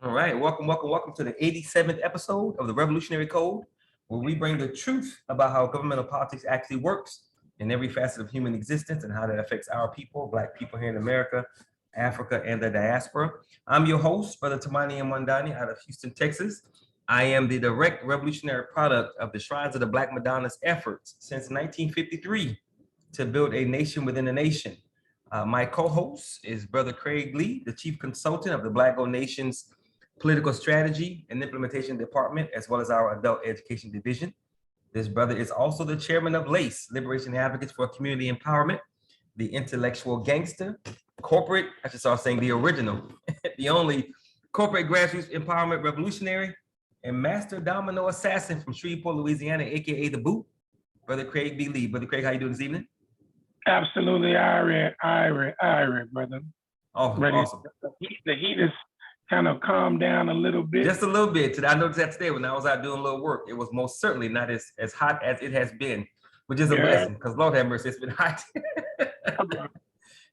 All right, welcome to the 87th episode of the Revolutionary Code, where we bring the truth about how governmental politics actually works in every facet of human existence and how that affects our people, Black people here in America, Africa, and the diaspora. I'm your host, Brother Tamani Mwandani out of Houston, Texas. I am the direct revolutionary product of the Shrines of the Black Madonna's efforts since 1953 to build a nation within a nation. My co-host is Brother Craig Lee, the chief consultant of the Black Gold Nation's Political Strategy and Implementation Department, as well as our Adult Education Division. This brother is also the chairman of LACE, Liberation Advocates for Community Empowerment, the intellectual gangster, corporate, I should start saying the original, the only corporate grassroots empowerment revolutionary, and master domino assassin from Shreveport, Louisiana, AKA The Boot, Brother Craig B. Lee. Brother Craig, how you doing this evening? Absolutely, Irie, brother. Oh, ready. Awesome. The heat is kind of calmed down a little bit. Just a little bit. I noticed that today when I was out doing a little work, it was most certainly not as hot as it has been, which is a blessing, because Lord have mercy, it's been hot.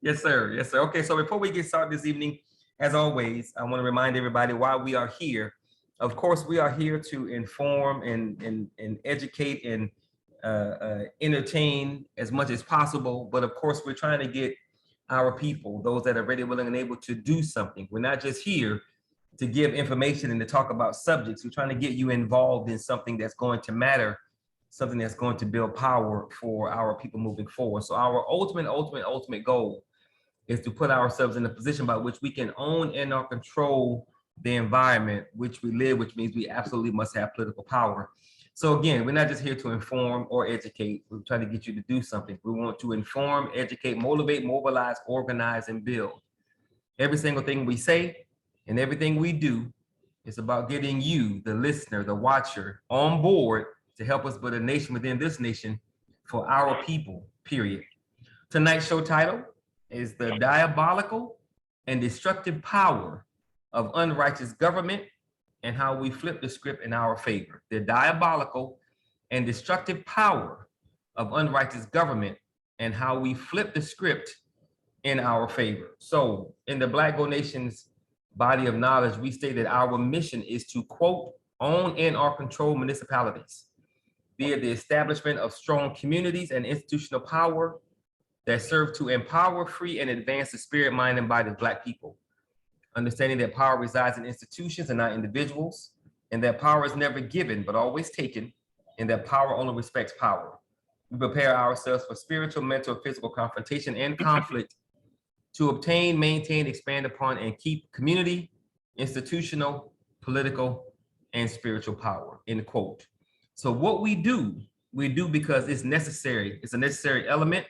Yes, sir. Yes, sir. Okay, so before we get started this evening, as always, I want to remind everybody why we are here. Of course, we are here to inform and educate and entertain as much as possible. But of course, we're trying to get our people, those that are ready, willing, and able to do something. We're not just here to give information and to talk about subjects. We're trying to get you involved in something that's going to matter, something that's going to build power for our people moving forward. So our ultimate goal is to put ourselves in a position by which we can own and or control the environment which we live, which means we absolutely must have political power. So again, we're not just here to inform or educate. We're trying to get you to do something. We want to inform, educate, motivate, mobilize, organize, and build. Every single thing we say and everything we do is about getting you, the listener, the watcher, on board to help us build a nation within this nation for our people, period. Tonight's show title is The Diabolical and Destructive Power of Unrighteous Government and How We Flip the Script in Our Favor. The diabolical and destructive power of unrighteous government and how we flip the script in our favor. So in the Black Gold Nation's body of knowledge, we state that our mission is to, quote, own and or control municipalities via the establishment of strong communities and institutional power that serve to empower, free, and advance the spirit, mind, and body of Black people. Understanding that power resides in institutions and not individuals, and that power is never given, but always taken, and that power only respects power. We prepare ourselves for spiritual, mental, physical confrontation and conflict to obtain, maintain, expand upon, and keep community, institutional, political, and spiritual power, end quote. So what we do because it's necessary. It's a necessary element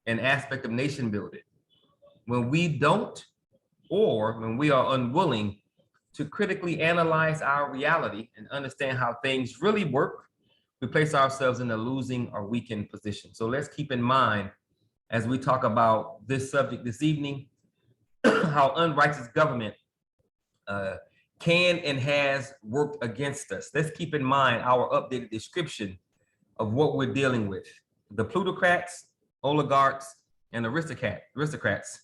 and aspect of nation building. When we don't, or when we are unwilling to critically analyze our reality and understand how things really work, we place ourselves in a losing or weakened position. So let's keep in mind, as we talk about this subject this evening, how unrighteous government can and has worked against us. Let's keep in mind our updated description of what we're dealing with. The plutocrats, oligarchs, and aristocrats,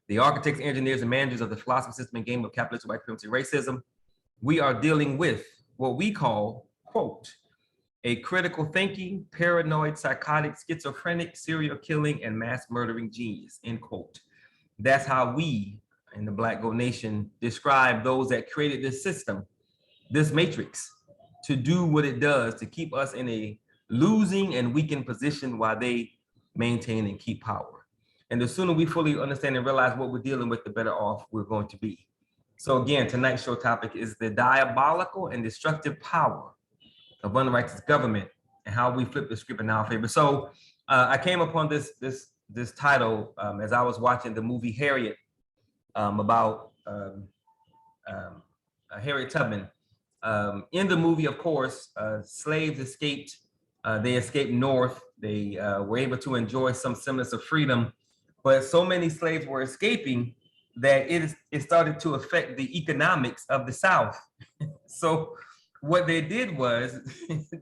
the architects, engineers, and managers of the philosophy, system, and game of capitalism, white supremacy, racism. We are dealing with what we call, quote, a critical thinking, paranoid, psychotic, schizophrenic, serial killing, and mass murdering genius, end quote. That's how we in the Black Gold Nation describe those that created this system, this matrix, to do what it does to keep us in a losing and weakened position while they maintain and keep power. And the sooner we fully understand and realize what we're dealing with, the better off we're going to be. So again, tonight's show topic is the diabolical and destructive power of unrighteous government and how we flip the script in our favor. So I came upon this title as I was watching the movie Harriet about Harriet Tubman. In the movie, of course, slaves escaped. They escaped north. They were able to enjoy some semblance of freedom. But so many slaves were escaping that it started to affect the economics of the South. So what they did was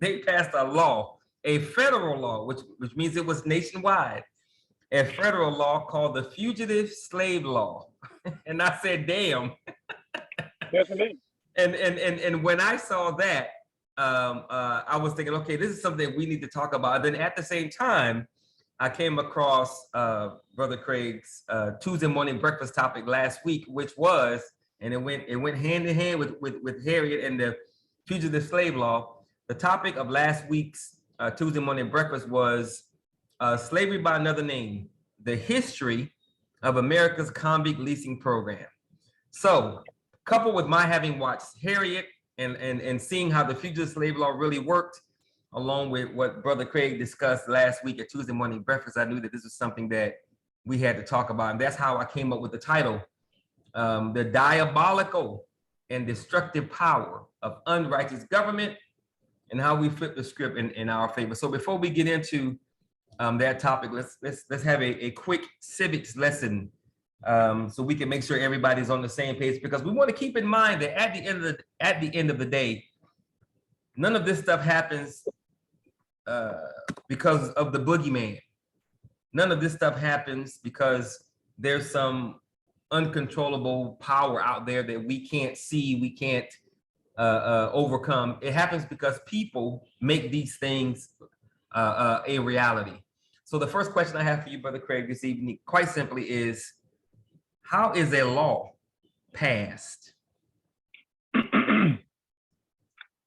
they passed a law, a federal law, which means it was nationwide, a federal law called the Fugitive Slave Law. And I said, damn. Yes, indeed. And when I saw that, I was thinking, okay, this is something we need to talk about. Then at the same time, I came across Brother Craig's Tuesday morning breakfast topic last week, which was, and it went hand in hand with Harriet and the Fugitive Slave Law. The topic of last week's Tuesday morning breakfast was slavery by another name, the history of America's convict leasing program. So, coupled with my having watched Harriet and seeing how the Fugitive Slave Law really worked, along with what Brother Craig discussed last week at Tuesday morning breakfast, I knew that this was something that we had to talk about. And that's how I came up with the title, The Diabolical and Destructive Power of Unrighteous Government, and how we flip the script in our favor. So before we get into that topic, let's have a quick civics lesson, so we can make sure everybody's on the same page, because we want to keep in mind that at the end of the day, none of this stuff happens because of the boogeyman. None of this stuff happens because there's some uncontrollable power out there that we can't see, we can't overcome. It happens because people make these things a reality. So the first question I have for you, Brother Craig, this evening, quite simply is, how is a law passed?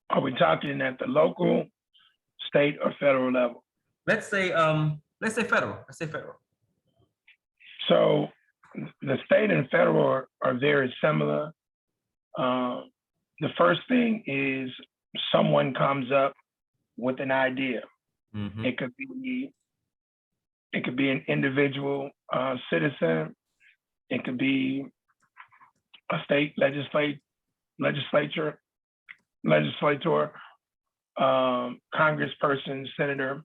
Are we talking at the local, state, or federal level? Let's say federal. Let's say federal. So the state and federal are very similar. The first thing is someone comes up with an idea. Mm-hmm. It could be an individual citizen. It could be a state legislator, congressperson, senator,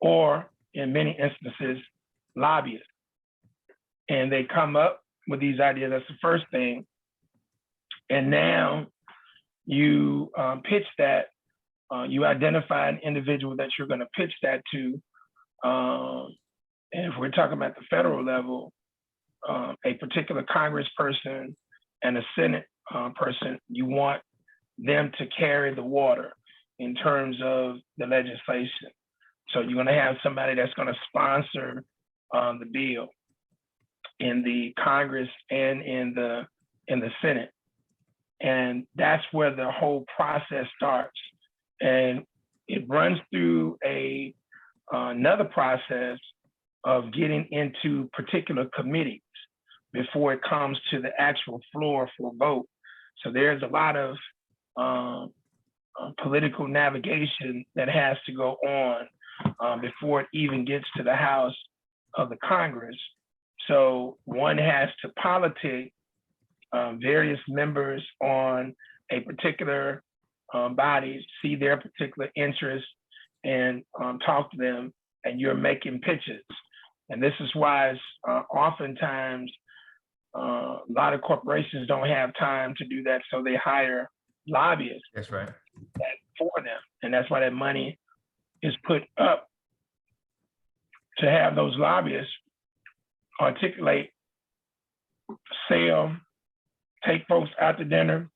or in many instances, lobbyists. And they come up with these ideas. That's the first thing. And now you pitch that, you identify an individual that you're going to pitch that to. And if we're talking about the federal level, a particular congressperson and a Senate person, you want them to carry the water in terms of the legislation. So you're going to have somebody that's going to sponsor the bill in the Congress and in the Senate. And that's where the whole process starts. And it runs through another process of getting into particular committees before it comes to the actual floor for vote. So there's a lot of political navigation that has to go on before it even gets to the House of the Congress. So one has to politic various members on a particular body, see their particular interests, and talk to them, and you're making pitches. And this is why it's, oftentimes a lot of corporations don't have time to do that, so they hire lobbyists. That's right. For them, and that's why that money is put up to have those lobbyists articulate, sell, take folks out to dinner,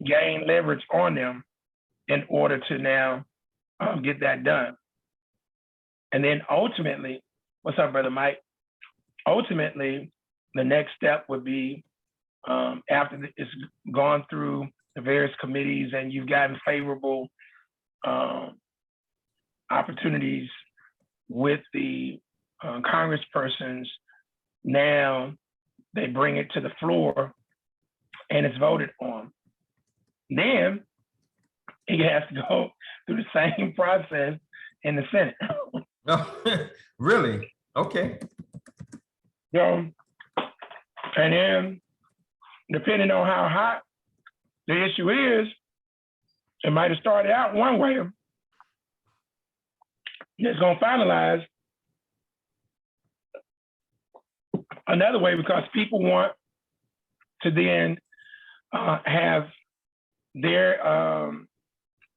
gain leverage on them in order to now get that done. And then ultimately, what's up, Brother Mike? Ultimately, the next step would be after it's gone through the various committees and you've gotten favorable opportunities with the congresspersons, now they bring it to the floor and it's voted on. Then it has to go through the same process in the Senate. Oh, really? Okay. So, and then depending on how hot the issue is, it might have started out one way. It's going to finalize another way, because people want to then have their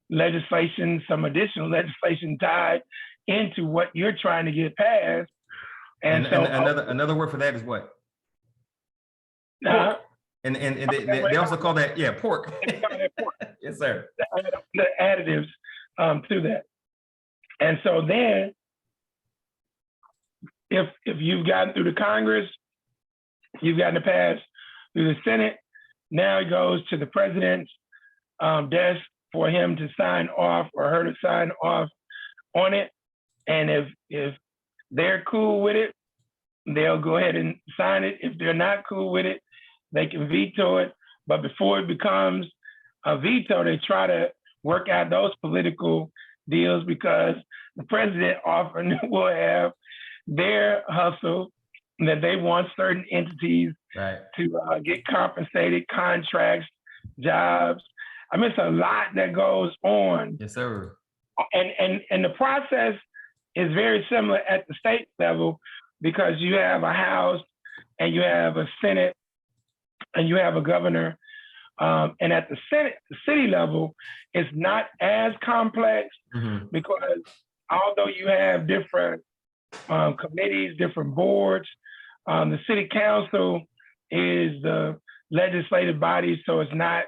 legislation, some additional legislation tied into what you're trying to get passed. And so another word for that is what? And they also call that, yeah, pork. They call that pork. Yes, sir. The additives to that. And so then, if you've gotten through the Congress, you've gotten to pass through the Senate, now it goes to the president's desk for him to sign off or her to sign off on it. And if they're cool with it, they'll go ahead and sign it. If they're not cool with it, they can veto it. But before it becomes a veto, they try to work out those political deals, because the president often will have their hustle that they want certain entities to get compensated, contracts, jobs. I mean, it's a lot that goes on. Yes, sir. And the process is very similar at the state level, because you have a House and you have a Senate and you have a governor. And at the city level, it's not as complex, because although you have different committees, different boards, the city council is the legislative body, so it's not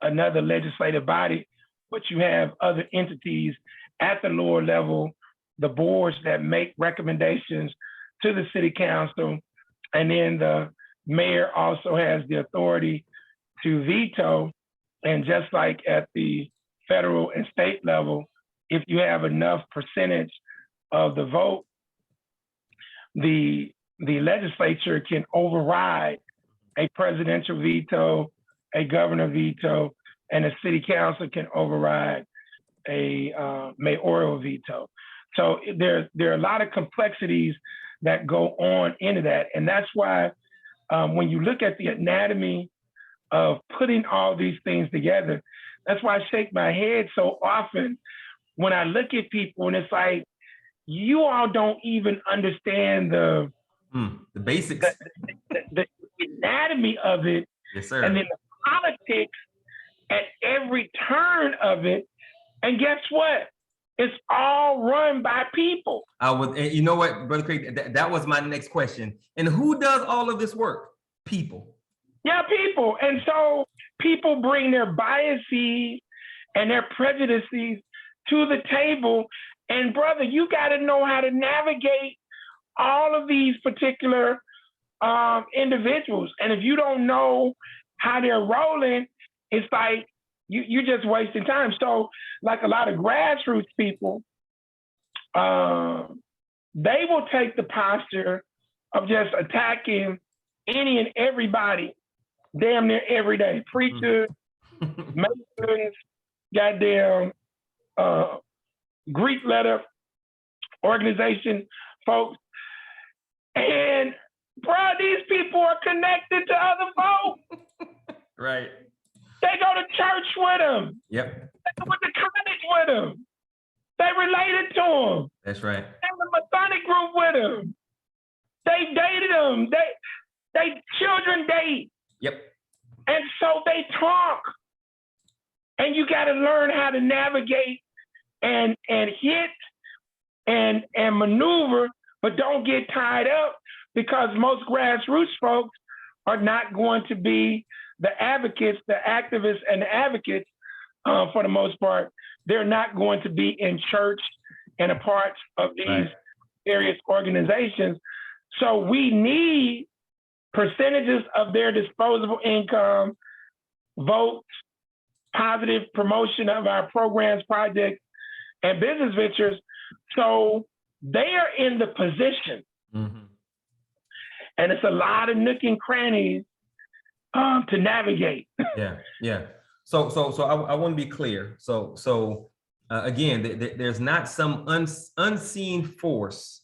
another legislative body, but you have other entities at the lower level, the boards that make recommendations to the city council, and then the mayor also has the authority to veto. And just like at the federal and state level, if you have enough percentage of the vote, the legislature can override a presidential veto, a governor veto, and a city council can override a mayoral veto. So there are a lot of complexities that go on into that. And that's why when you look at the anatomy of putting all these things together, that's why I shake my head so often when I look at people and it's like, you all don't even understand the basics, the anatomy of it. Yes, sir. And then the politics at every turn of it. And guess what? It's all run by people. You know what, Brother Craig, that was my next question. And who does all of this work? People. Yeah, people. And so people bring their biases and their prejudices to the table. And brother, you got to know how to navigate all of these particular individuals. And if you don't know how they're rolling, it's like you're just wasting time. So like a lot of grassroots people, they will take the posture of just attacking any and everybody damn near every day. Preachers, Masons, goddamn Greek letter organization folks. And bro, these people are connected to other folks. Right. They go to church with them. Yep. They went to college with them. They related to them. That's right. They were in the Masonic group with them. They dated them. They children date. Yep. And so they talk. And you got to learn how to navigate and hit and maneuver, but don't get tied up, because most grassroots folks are not going to be the advocates, the activists and the advocates for the most part. They're not going to be in church and a part of these various organizations. So we need percentages of their disposable income, votes, positive promotion of our programs, projects, and business ventures. So they are in the position. And it's a lot of nook and crannies to navigate. Yeah. So I want to be clear. So again, there's not some unseen force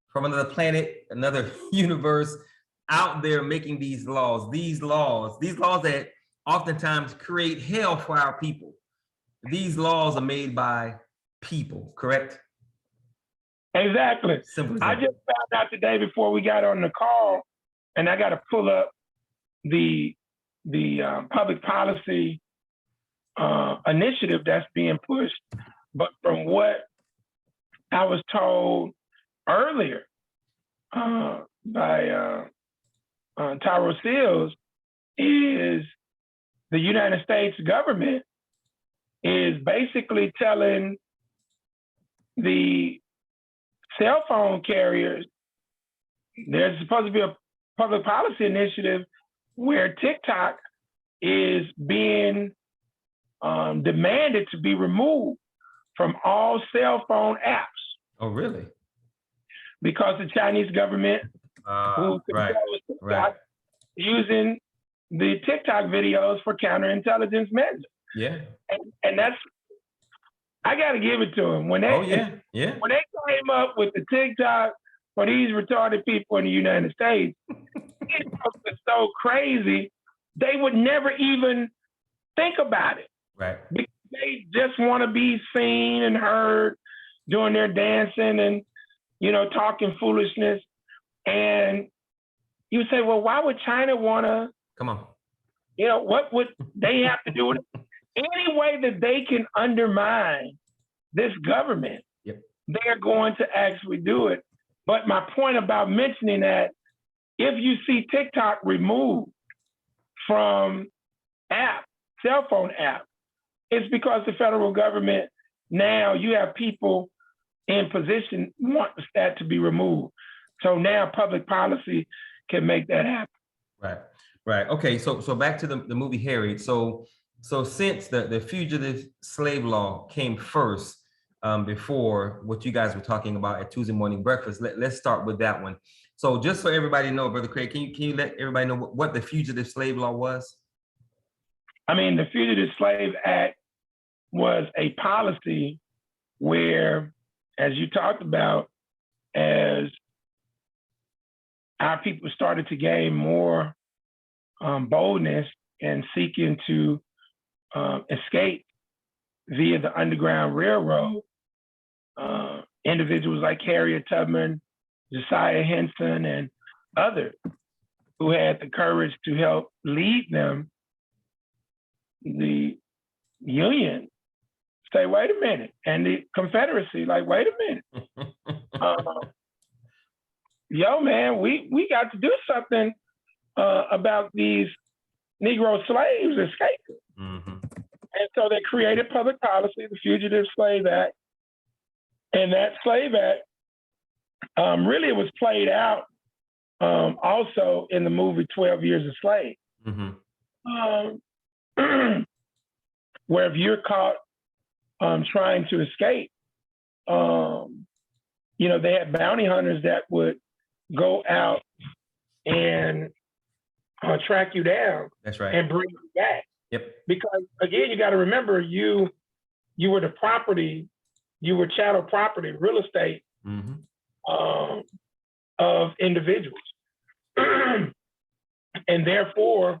from another planet, another universe out there making these laws that oftentimes create hell for our people. These laws are made by people, correct? Exactly. I just found out today before we got on the call, and I got to pull up the public policy initiative that's being pushed. But from what I was told earlier by Tyro Seals, is the United States government is basically telling the cell phone carriers there's supposed to be a public policy initiative where TikTok is being demanded to be removed from all cell phone apps. Oh, really? Because the Chinese government who right, TikTok right. using the TikTok videos for counterintelligence measures. Yeah. And that's, I got to give it to them. When they, when they came up with the TikTok for these retarded people in the United States, it was so crazy, they would never even think about it. Right. Because they just want to be seen and heard doing their dancing and, you know, talking foolishness. And you say, well, why would China want to? Come on. You know, what would they have to do with it? Any way that they can undermine this government, they're going to actually do it. But my point about mentioning that, if you see TikTok removed from cell phone app, it's because the federal government, now you have people in position want that to be removed. So now public policy can make that happen. Right, right. Okay, so back to the movie Harriet. So since the fugitive slave law came first, before what you guys were talking about at Tuesday Morning Breakfast, let's start with that one. So just so everybody know, Brother Craig, can you let everybody know what the fugitive slave law was? I mean, the Fugitive Slave Act was a policy where, as you talked about, as our people started to gain more boldness and seeking to escape via the Underground Railroad, individuals like Harriet Tubman, Josiah Henson, and others who had the courage to help lead them, the Union say, wait a minute, and the Confederacy, like, wait a minute. Yo, man, we got to do something about these Negro slaves escaping. Mm-hmm. And so they created public policy, the Fugitive Slave Act. And that Slave Act, really it was played out also in the movie 12 Years a Slave. Mm-hmm. Where if you're caught trying to escape, you know, they had bounty hunters that would go out and track you down. That's right. And bring you back. Yep. Because again, you got to remember, you were the property, you were chattel property, real estate, mm-hmm. Of individuals. And therefore,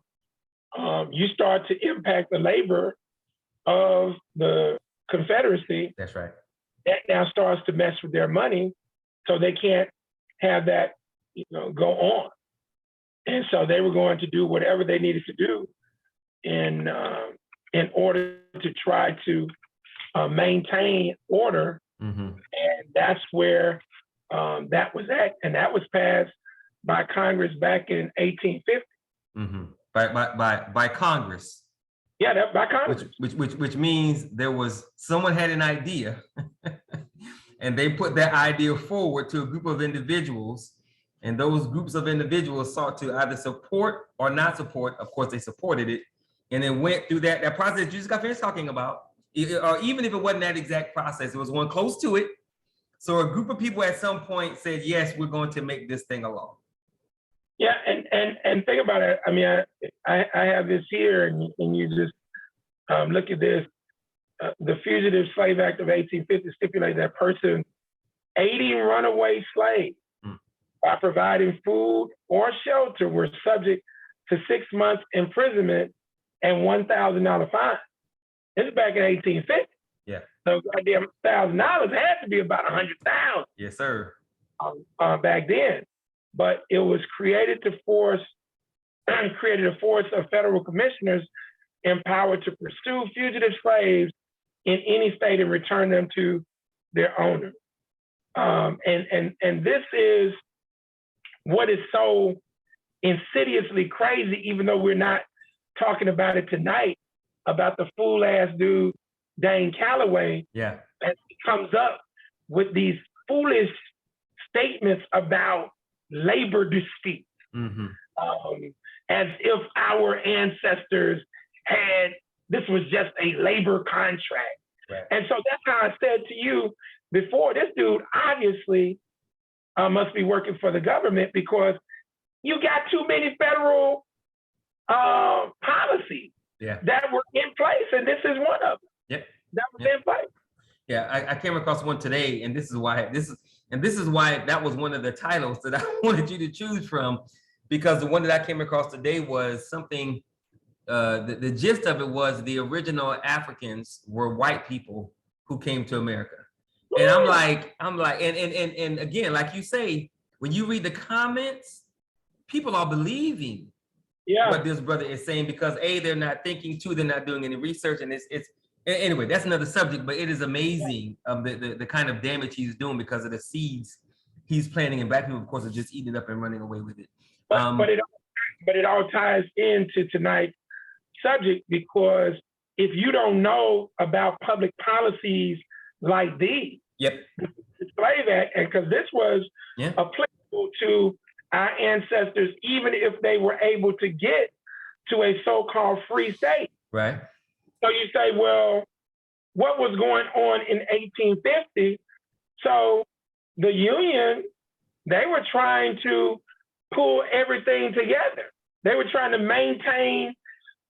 you start to impact the labor of the Confederacy. That's right. That now starts to mess with their money, so they can't have that, you know, go on. And so they were going to do whatever they needed to do in order to try to maintain order. Mm-hmm. And that's where that was at. And that was passed by Congress back in 1850. Mm-hmm. By Congress. Yeah, that by Congress. Which means there was someone had an idea and they put that idea forward to a group of individuals, and those groups of individuals sought to either support or not support. Of course, they supported it, and it went through that process you just got finished talking about. Or even if it wasn't that exact process, it was one close to it. So a group of people at some point said, yes, we're going to make this thing a law. Yeah, and think about it. I mean, I have this here, and you just look at this. The Fugitive Slave Act of 1850 stipulated that person aiding runaway slaves by providing food or shelter were subject to 6 months imprisonment and $1,000 fine. This is back in 1850. Yeah. So goddamn $1,000 had to be about 100,000. Yes, sir. Back then, but it was created a force of federal commissioners empowered to pursue fugitive slaves in any state and return them to their owner. And this is what is so insidiously crazy, even though we're not talking about it tonight, about the fool ass dude, Dane Calloway, Yeah. that comes up with these foolish statements about labor disputes, as if our ancestors had, this was just a labor contract. Right. And so that's how I said to you before, this dude obviously must be working for the government, because you got too many federal policies that were in place, and this is one of them. Yep. That was in place. Yeah, I came across one today, and this is why that was one of the titles that I wanted you to choose from, because the one that I came across today was something. The gist of it was the original Africans were white people who came to America, and I'm like, and again, like you say, when you read the comments, people are believing what this brother is saying, because A, they're not thinking, two, they're not doing any research, and it's anyway, that's another subject, but it is amazing the kind of damage he's doing because of the seeds he's planting, and black people, of course, are just eating it up and running away with it. But it all ties into tonight's subject, because if you don't know about public policies like these, the Slave Act, and because this was applicable to our ancestors, even if they were able to get to a so-called free state. Right. So you say, well, what was going on in 1850? So the Union, they were trying to pull everything together. They were trying to maintain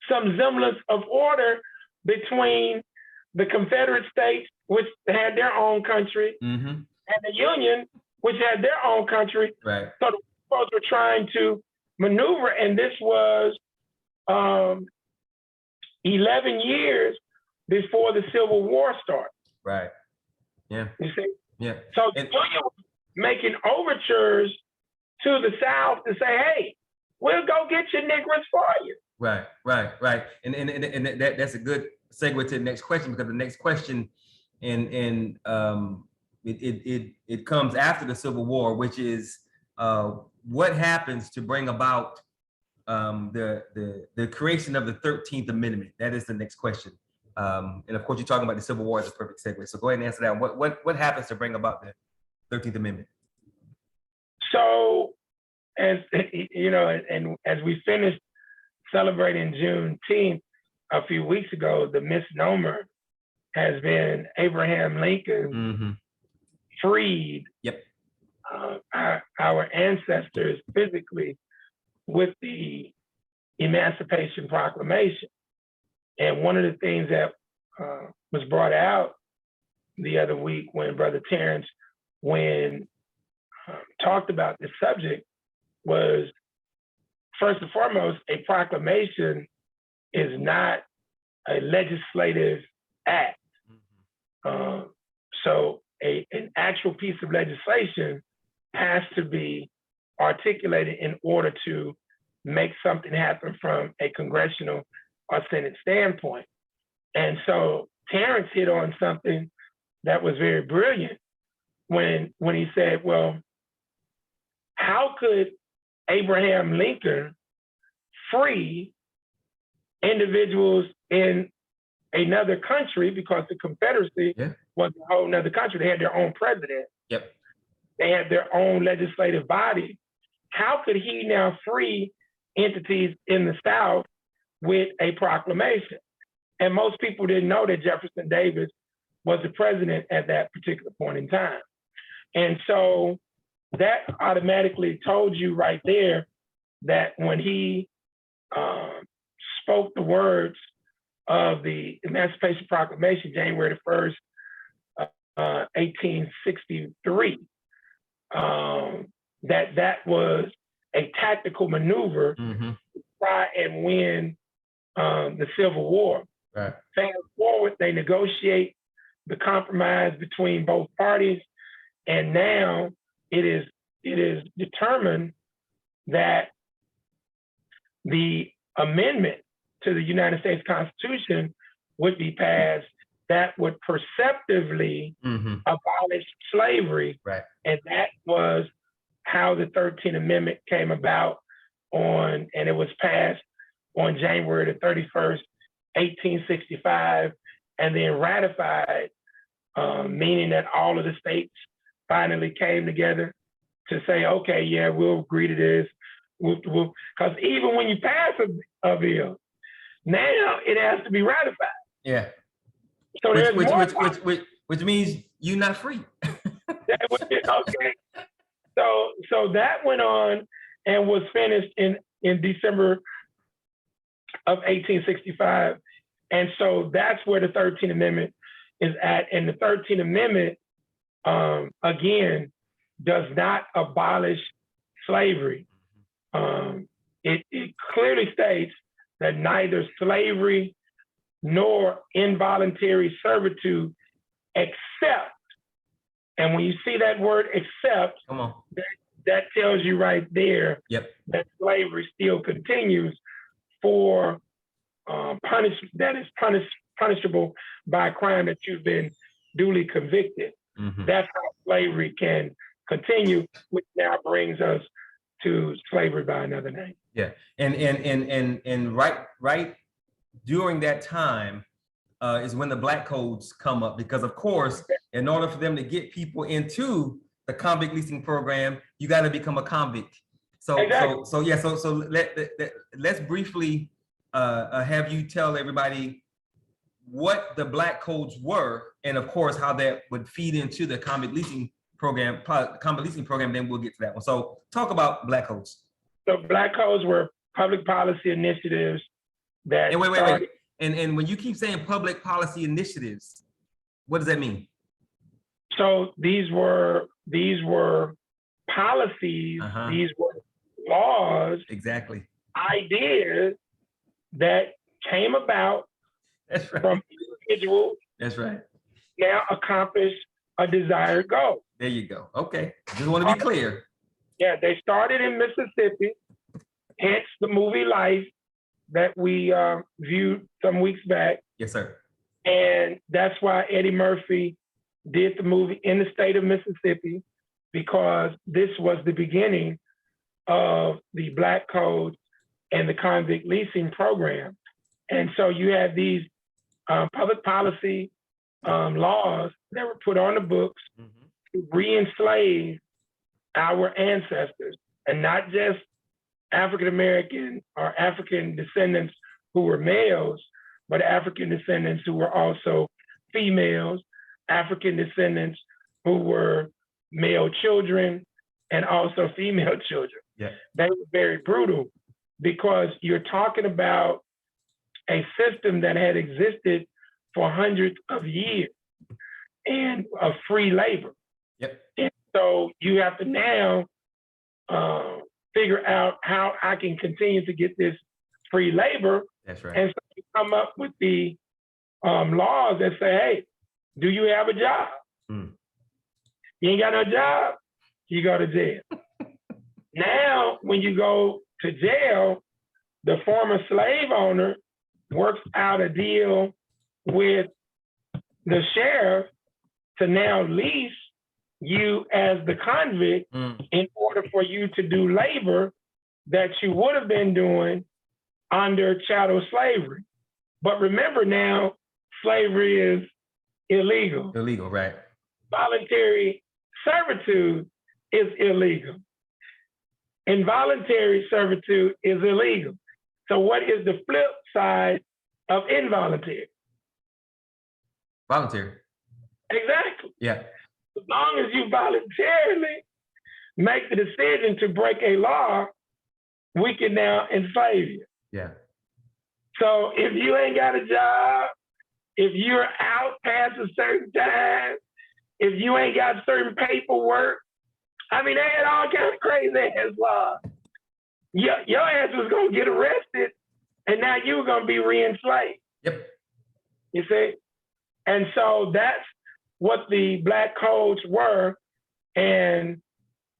some semblance of order between the Confederate States, which had their own country, and the Union, which had their own country. Right. So the folks were trying to maneuver, and this was 11 years before the Civil War started. Right. Yeah. You see? Yeah. So the Union was making overtures to the South to say, hey, we'll go get your niggers for you. Right. And that's a good segue to the next question, because the next question it comes after the Civil War, which is what happens to bring about the creation of the 13th Amendment? That is the next question. And of course, you're talking about the Civil War as a perfect segue. So go ahead and answer that. What happens to bring about the 13th Amendment? So, as you know, and as we finished celebrating Juneteenth a few weeks ago, the misnomer has been Abraham Lincoln freed our ancestors physically with the Emancipation Proclamation. And one of the things that was brought out the other week when Brother Terrence talked about this subject was, first and foremost, a proclamation is not a legislative act. So an actual piece of legislation has to be articulated in order to make something happen from a congressional or Senate standpoint. And so Terrence hit on something that was very brilliant when he said, well, how could Abraham Lincoln free individuals in another country, because the Confederacy was a whole nother country. They had their own president. They had their own legislative body. How could he now free entities in the South with a proclamation? And most people didn't know that Jefferson Davis was the president at that particular point in time. And so that automatically told you right there that when he spoke the words of the Emancipation Proclamation, January the 1st, 1863, that was a tactical maneuver to try and win the Civil War. Right. Fast forward, they negotiate the compromise between both parties, and now it is determined that the amendment to the United States Constitution would be passed that would perceptively abolish slavery. Right. And that was how the 13th Amendment came about and it was passed on January the 31st, 1865, and then ratified, meaning that all of the states finally came together to say, okay, yeah, we'll agree to this. Because even when you pass a bill, now it has to be ratified. Yeah. So which means you're not free. Okay. So that went on and was finished in December of 1865. And so that's where the 13th Amendment is at. And the 13th Amendment, again, does not abolish slavery. It clearly states that neither slavery nor involuntary servitude except, and when you see that word except, come on, that tells you right there that slavery still continues for punishable by a crime that you've been duly convicted. That's how slavery can continue, which now brings us to slavery by another name. Yeah, and right during that time is when the black codes come up, because of course, in order for them to get people into the convict leasing program, you got to become a convict. So exactly. so let's briefly have you tell everybody what the black codes were, and of course how that would feed into the convict leasing program. Then we'll get to that one. So talk about black codes. So black codes were public policy initiatives that. And wait. And when you keep saying public policy initiatives, what does that mean? So these were policies, these were laws, exactly, ideas that came about from individuals. That's right. Now accomplish a desired goal. There you go. Okay, just want to be clear. Yeah, they started in Mississippi, hence the movie Life that we viewed some weeks back. Yes, sir. And that's why Eddie Murphy did the movie in the state of Mississippi, because this was the beginning of the Black Code and the convict leasing program. And so you had these public policy laws that were put on the books to re-enslave our ancestors, and not just African-American or African descendants who were males, but African descendants who were also females, African descendants who were male children and also female children. Yeah. They were very brutal, because you're talking about a system that had existed for hundreds of years and of free labor. Yep. And so you have to now figure out how I can continue to get this free labor. That's right. And so you come up with the laws that say, hey, do you have a job? You ain't got no job, you go to jail. Now, when you go to jail, the former slave owner works out a deal with the sheriff to now lease you as the convict in order for you to do labor that you would have been doing under chattel slavery. But remember now, slavery is illegal. Illegal, right. Voluntary servitude is illegal. Involuntary servitude is illegal. So what is the flip side of involuntary? Voluntary. Exactly. Yeah. As long as you voluntarily make the decision to break a law, we can now enslave you. Yeah. So if you ain't got a job, if you're out past a certain time, if you ain't got certain paperwork, I mean, they had all kinds of crazy ass laws. Your ass was gonna get arrested, and now you were gonna be re-enslaved. Yep. You see? And so that's what the Black codes were. And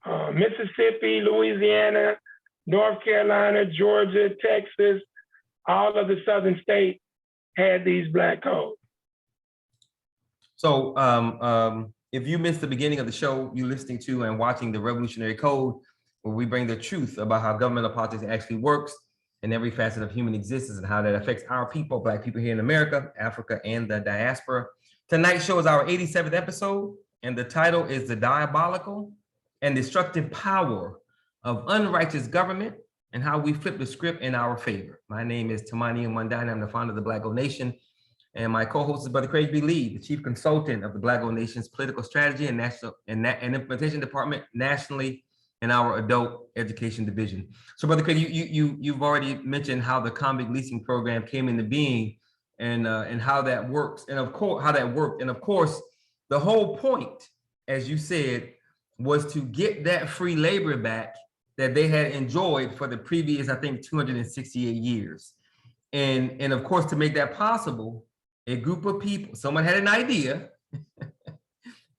Mississippi, Louisiana, North Carolina, Georgia, Texas, all of the southern states had these Black codes. So if you missed the beginning of the show, you're listening to and watching the Revolutionary Code where we bring the truth about how governmental politics actually works in every facet of human existence and how that affects our people, Black people here in America, Africa, and the diaspora. Tonight's show is our 87th episode, and the title is The Diabolical and Destructive Power of Unrighteous Government and How We Flip the Script in Our Favor. My name is Tamani Mwandani. I'm the founder of the Black Gold Nation. And my co-host is Brother Craig B. Lee, the chief consultant of the Black Gold Nation's political strategy and national and implementation department nationally in our adult education division. So, Brother Craig, you've already mentioned how the convict leasing program came into being and how that works, and of course how that worked. And of course, the whole point, as you said, was to get that free labor back that they had enjoyed for the previous, I think, 268 years. And of course, to make that possible, a group of people, someone had an idea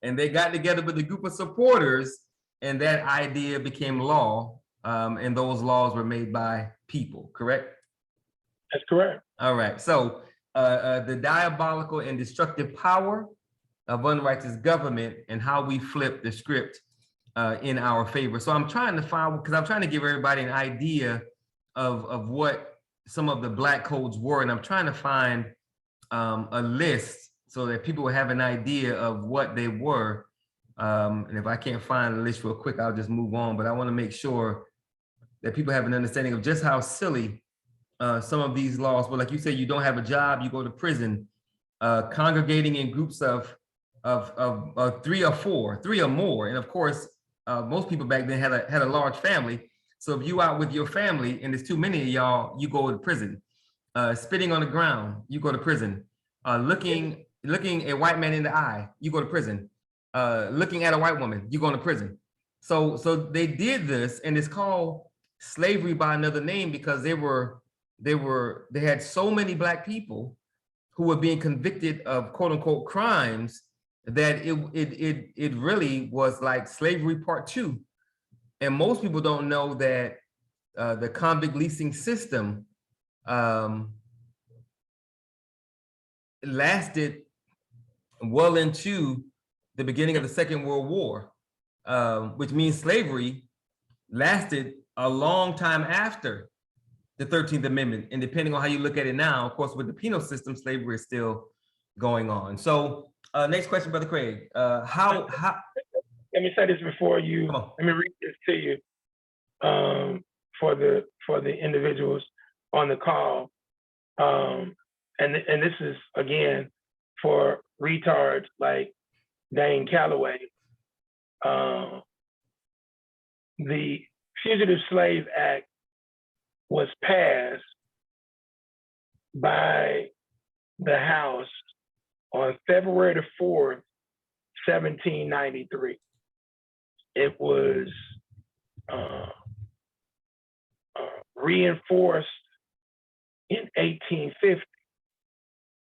and they got together with a group of supporters, and that idea became law. And those laws were made by people, correct? That's correct. All right. So the diabolical and destructive power of unrighteous government and how we flip the script in our favor. So I'm trying to find, because I'm trying to give everybody an idea of what some of the Black codes were. And I'm trying to find a list so that people will have an idea of what they were. And if I can't find the list real quick, I'll just move on. But I want to make sure that people have an understanding of just how silly some of these laws were. Like you said, you don't have a job, you go to prison. Congregating in groups of 3 or 4, 3 or more. And of course, most people back then had a large family. So if you out with your family and there's too many of y'all, you go to prison. Spitting on the ground, you go to prison. Looking a white man in the eye, you go to prison. Looking at a white woman, you go to prison. So they did this, and it's called slavery by another name because they had so many Black people who were being convicted of quote unquote crimes that it really was like slavery part 2. And most people don't know that the convict leasing system lasted well into the beginning of the Second World War, which means slavery lasted a long time after the 13th Amendment. And depending on how you look at it now, of course, with the penal system, slavery is still going on. So next question, Brother Craig. How Let me say this before you, let me read this to you for the individuals on the call. And this is, again, for retards like Dane Calloway. The Fugitive Slave Act was passed by the House on February the 4th, 1793. It was reinforced in 1850,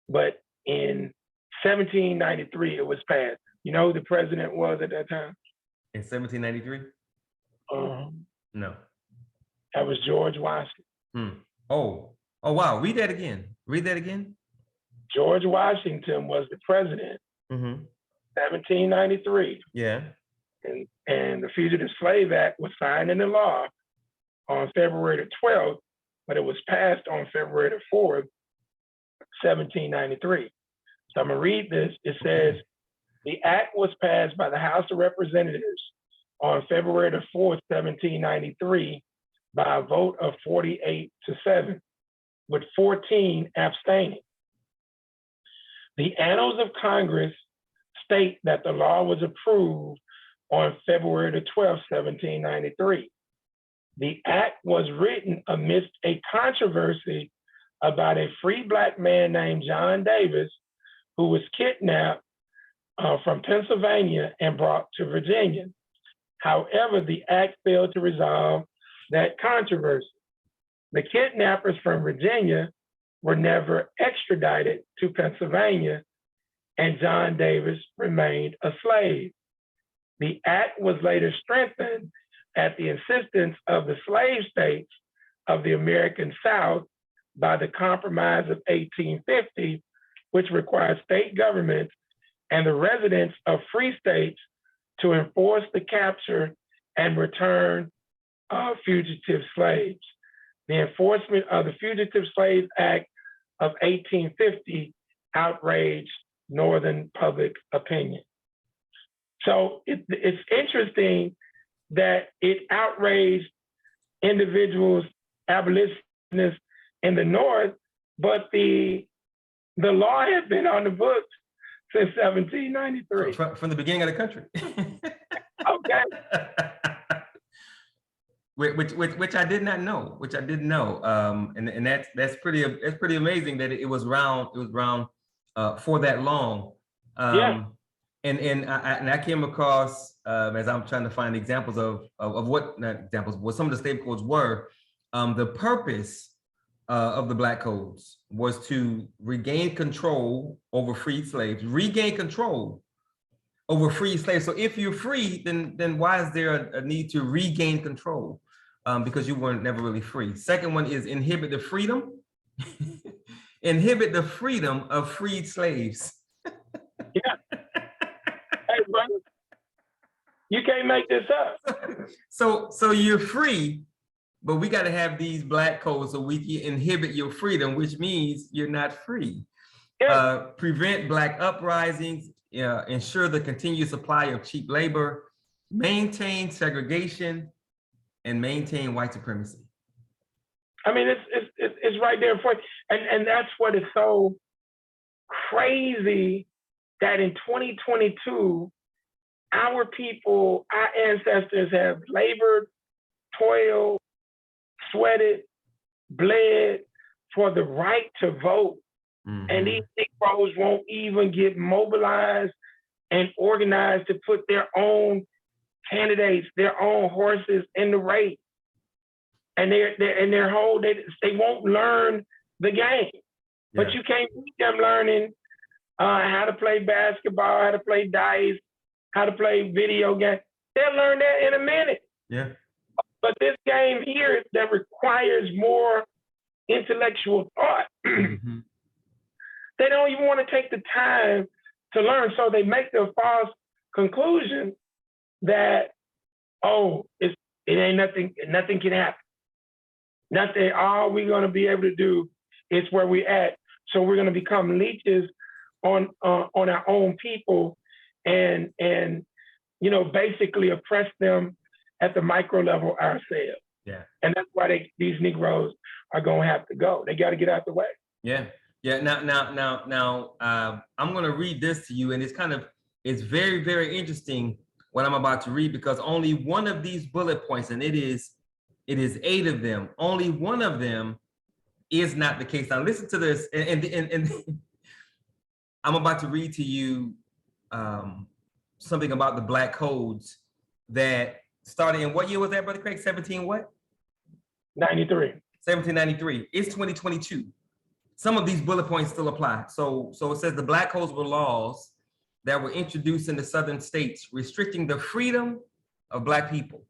but in 1793 it was passed. You know who the president was at that time? In 1793? No. That was George Washington. Oh, wow. Read that again. Read that again. George Washington was the president. 1793. Yeah. And the Fugitive Slave Act was signed into law on February the 12th, but it was passed on February the 4th, 1793. So I'm gonna read this. It says, the act was passed by the House of Representatives on February the 4th, 1793, by a vote of 48-7, with 14 abstaining. The Annals of Congress state that the law was approved on February the 12th, 1793. The act was written amidst a controversy about a free Black man named John Davis, who was kidnapped from Pennsylvania and brought to Virginia. However, the act failed to resolve that controversy. The kidnappers from Virginia were never extradited to Pennsylvania, and John Davis remained a slave. The act was later strengthened at the insistence of the slave states of the American South by the Compromise of 1850, which required state governments and the residents of free states to enforce the capture and return fugitive slaves. The enforcement of the Fugitive Slave Act of 1850 outraged Northern public opinion. So it's interesting that it outraged individuals, abolitionists in the North, but the law had been on the books since 1793. From the beginning of the country. Okay. Which I did not know, and that's pretty amazing that it was around for that long. And I came across as I'm trying to find examples of what, not examples, what some of the slave codes were. The purpose of the Black codes was to regain control over freed slaves, So if you're free, then why is there a need to regain control? Because you weren't never really free. Second one is inhibit the freedom of freed slaves. Yeah. Hey, brother, you can't make this up. So you're free, but we got to have these Black codes so we can inhibit your freedom, which means you're not free. Yeah. Prevent Black uprisings, ensure the continued supply of cheap labor, maintain segregation, and maintain white supremacy. I mean, it's right there for you. And that's what is so crazy, that in 2022, our people, our ancestors have labored, toiled, sweated, bled for the right to vote. Mm-hmm. And these Negroes won't even get mobilized and organized to put their own candidates, their own horses in the race. And they won't learn the game. Yeah. But you can't beat them learning how to play basketball, how to play dice, how to play video games. They'll learn that in a minute. Yeah. But this game here that requires more intellectual thought, mm-hmm. They don't even want to take the time to learn. So they make the false conclusion that, it ain't nothing can happen. Nothing, all we're going to be able to do is where we at. So we're going to become leeches on our own people and basically oppress them at the micro level ourselves. Yeah. And that's why these Negroes are going to have to go. They got to get out the way. Yeah. Yeah. Now, I'm going to read this to you, and it's very, very interesting what I'm about to read, because only one of these bullet points, and it is 8 of them, only one of them is not the case. Now listen to this, and I'm about to read to you something about the Black codes that started in, what year was that, Brother Craig? 1793. It's 2022. Some of these bullet points still apply. So it says the Black codes were laws that were introduced in the southern states, restricting the freedom of Black people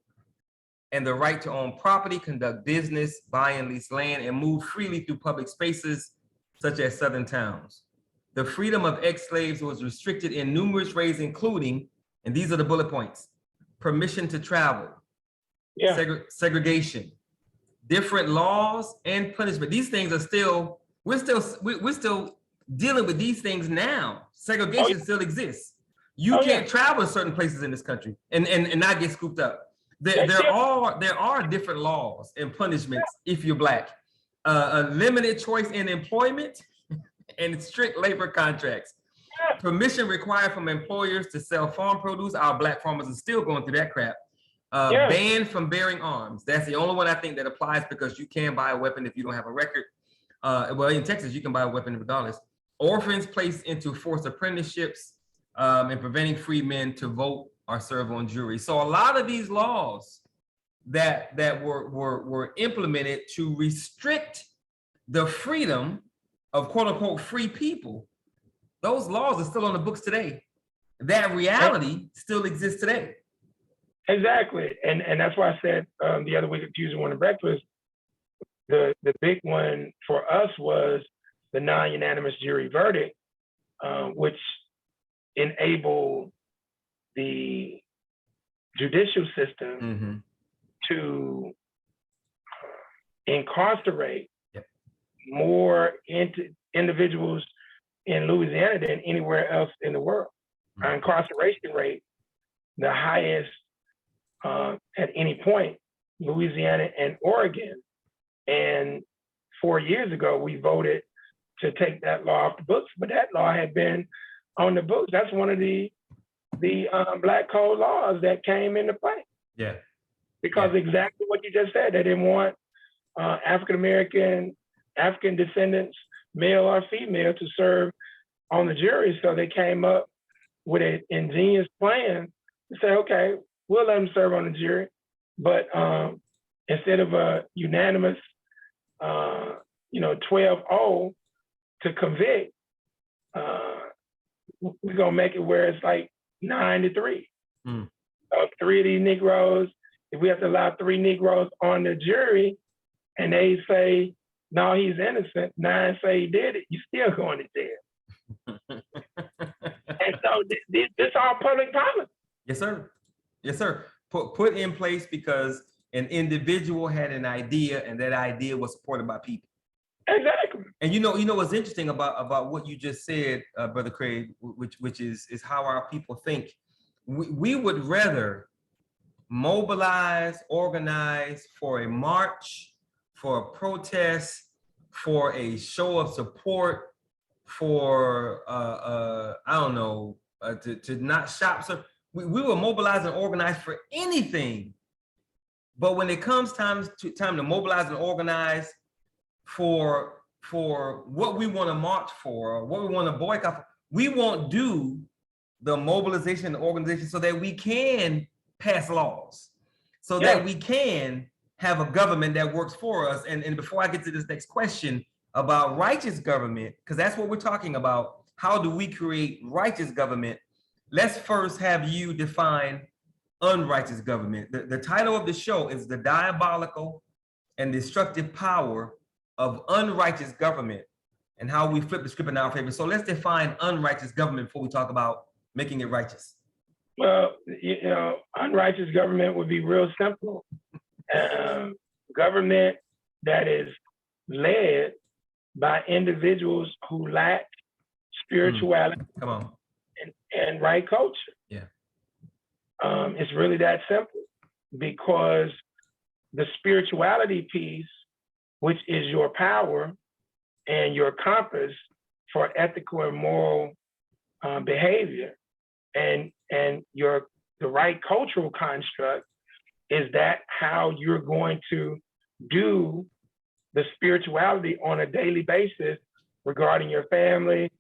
and the right to own property, conduct business, buy and lease land, and move freely through public spaces such as southern towns. The freedom of ex-slaves was restricted in numerous ways, including, and these are the bullet points: permission to travel, segregation, different laws, and punishment. These things are still, we're still dealing with these things now. Segregation still exists. You can't travel to certain places in this country and not get scooped up. There are different laws and punishments if you're Black. A limited choice in employment and strict labor contracts. Permission required from employers to sell farm produce. Our Black farmers are still going through that crap. Banned from bearing arms. That's the only one I think that applies, because you can buy a weapon if you don't have a record. Well, in Texas, you can buy a weapon regardless. Orphans placed into forced apprenticeships, and preventing free men to vote or serve on juries. So a lot of these laws that were implemented to restrict the freedom of quote unquote free people, those laws are still on the books today. That reality still exists today. Exactly, and that's why I said the other week at Tuesday Morning Breakfast, the big one for us was the non-unanimous jury verdict, which enabled the judicial system to incarcerate Yep. more individuals in Louisiana than anywhere else in the world. Our incarceration rate, the highest at any point, Louisiana and Oregon. And 4 years ago, we voted to take that law off the books, but that law had been on the books. That's one of the Black Code laws that came into play. Yeah. Because exactly what you just said, they didn't want African descendants, male or female, to serve on the jury. So they came up with an ingenious plan to say, okay, we'll let them serve on the jury, but instead of a unanimous, 12-0 to convict, we're gonna make it where it's like 9-3. So 3 of these Negroes, if we have to allow 3 Negroes on the jury, and they say, no, he's innocent, 9 say he did it, you're still going to jail. And so this all public policy. Yes, sir. Yes, sir. Put in place because an individual had an idea, and that idea was supported by people. Exactly. And you know what's interesting about what you just said, Brother Craig, which is how our people think. We would rather mobilize, organize for a march, for a protest, for a show of support, for to not shop. So we will mobilize and organize for anything. But when it comes time to mobilize and organize for what we want to march for, or what we want to boycott, we won't do the mobilization and organization so that we can pass laws, so that we can have a government that works for us. And before I get to this next question about righteous government, because that's what we're talking about, how do we create righteous government? Let's first have you define unrighteous government. The title of the show is The Diabolical and Destructive Power of Unrighteous Government, and how we flip the script in our favor. So let's define unrighteous government before we talk about making it righteous. Well, unrighteous government would be real simple. Government that is led by individuals who lack spirituality and right culture. Yeah. It's really that simple, because the spirituality piece, which is your power and your compass for ethical and moral behavior, and the right cultural construct, is that how you're going to do the spirituality on a daily basis regarding your family,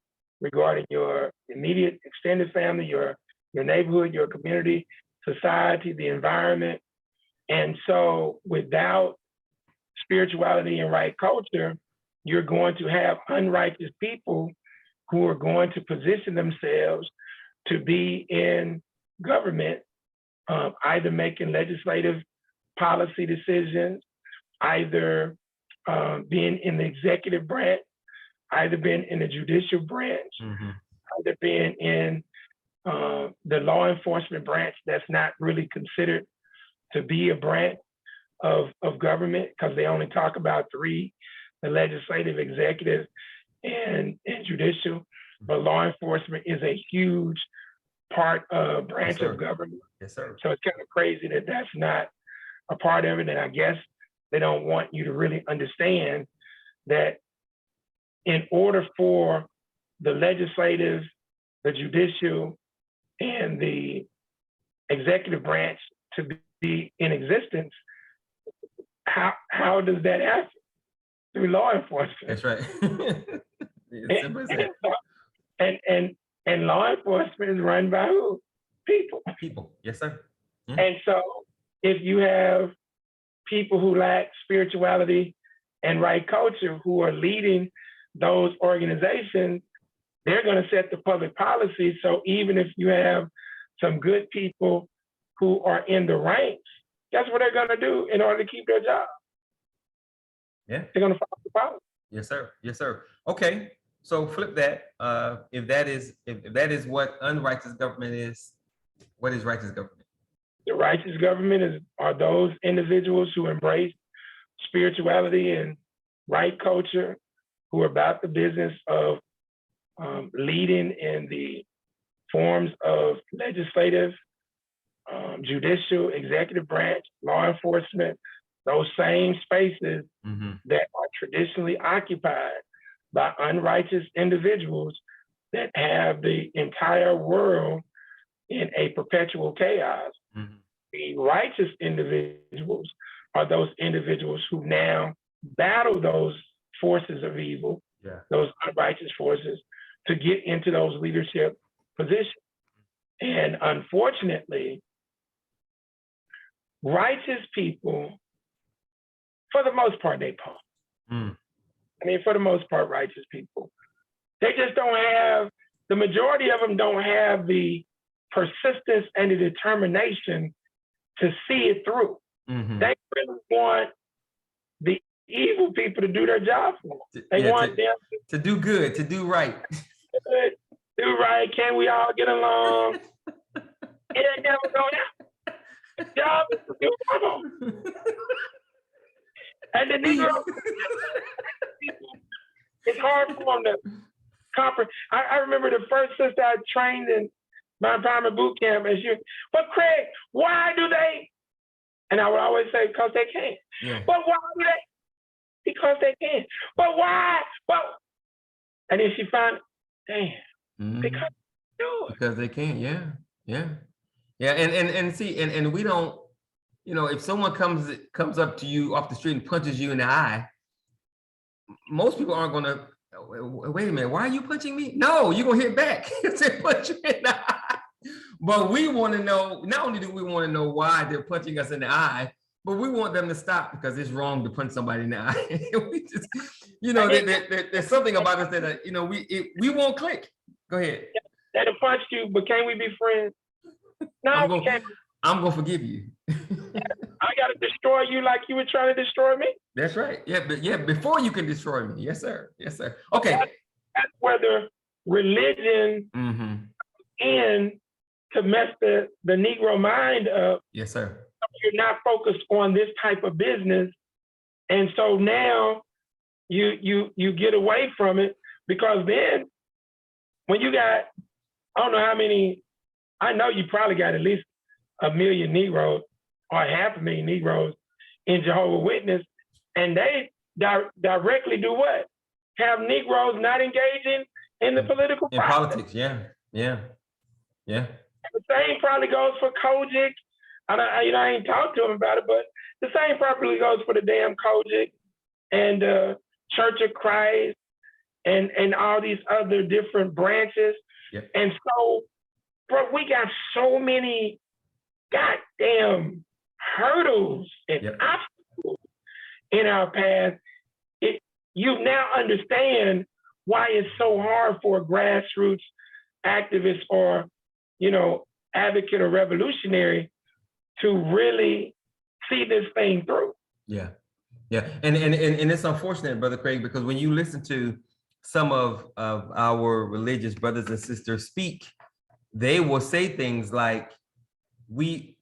regarding your immediate extended family, your neighborhood, your community, society, the environment. And so without spirituality and right culture, you're going to have unrighteous people who are going to position themselves to be in government, either making legislative policy decisions, either being in the executive branch, either being in the judicial branch, either being in the law enforcement branch that's not really considered to be a branch of government, because they only talk about 3, the legislative, executive, and judicial. But law enforcement is a huge part of branch of government. Yes, sir. So it's kind of crazy that that's not a part of it. And I guess they don't want you to really understand that in order for the legislative, the judicial, and the executive branch to be in existence, how does that happen? Through law enforcement. That's right. And law enforcement is run by who? People. People. Yes, sir. And so if you have people who lack spirituality and right culture who are leading those organizations, they're going to set the public policy. So even if you have some good people who are in the ranks, guess what they're going to do in order to keep their job? Yeah. They're going to follow the policy. Yes, sir. Yes, sir. Okay. So flip that. If that is what unrighteous government is, what is righteous government? The righteous government are those individuals who embrace spirituality and right culture, who are about the business of leading in the forms of legislative, judicial, executive branch, law enforcement, those same spaces that are traditionally occupied by unrighteous individuals that have the entire world in a perpetual chaos. The righteous individuals are those individuals who now battle those forces of evil, those unrighteous forces, to get into those leadership positions. And unfortunately, righteous people, for the most part, they punk. I mean, for the most part, righteous people, they just don't have, the majority of them don't have the persistence and the determination to see it through. They really want the evil people to do their job for them. They want them to do good, to do right. Do right, can we all get along? It ain't never go down. The job is to do wrong. And the Negro people, it's hard for them to comprehend. I remember the first sister I trained in my time at boot camp, and but Craig, why do they? And I would always say, because they can. But why do they? Because they can. But why? But, and then she found, damn, because they can, and see, and we don't, if someone comes up to you off the street and punches you in the eye, most people aren't gonna, wait a minute, why are you punching me? No, you're gonna hit back. They punch you in the eye. But we want to know, not only do we want to know why they're punching us in the eye, but we want them to stop because it's wrong to punch somebody in the eye. We just, there's something about us that, we won't click. Go ahead. They punched you, but can we be friends? No, we can't. I'm going to forgive you. I got to destroy you like you were trying to destroy me? That's right. Yeah, before you can destroy me. Yes, sir. Yes, sir. Okay. That's where the religion in to mess the Negro mind up. Yes, sir. You're not focused on this type of business. And so now you get away from it, because then when you got, I don't know how many, I know you probably got at least 1 million Negroes or 500,000 Negroes in Jehovah's Witness, and they directly do what? Have Negroes not engaging in the political process. Politics, yeah. The same probably goes for Kojic. I ain't talked to him about it, but the same probably goes for the damn Kojic and Church of Christ and all these other different branches. And so, bro, we got so many goddamn hurdles and obstacles in our path. You now understand why it's so hard for a grassroots activist or, advocate or revolutionary to really see this thing through. Yeah. And it's unfortunate, Brother Craig, because when you listen to some of our religious brothers and sisters speak, they will say things like, we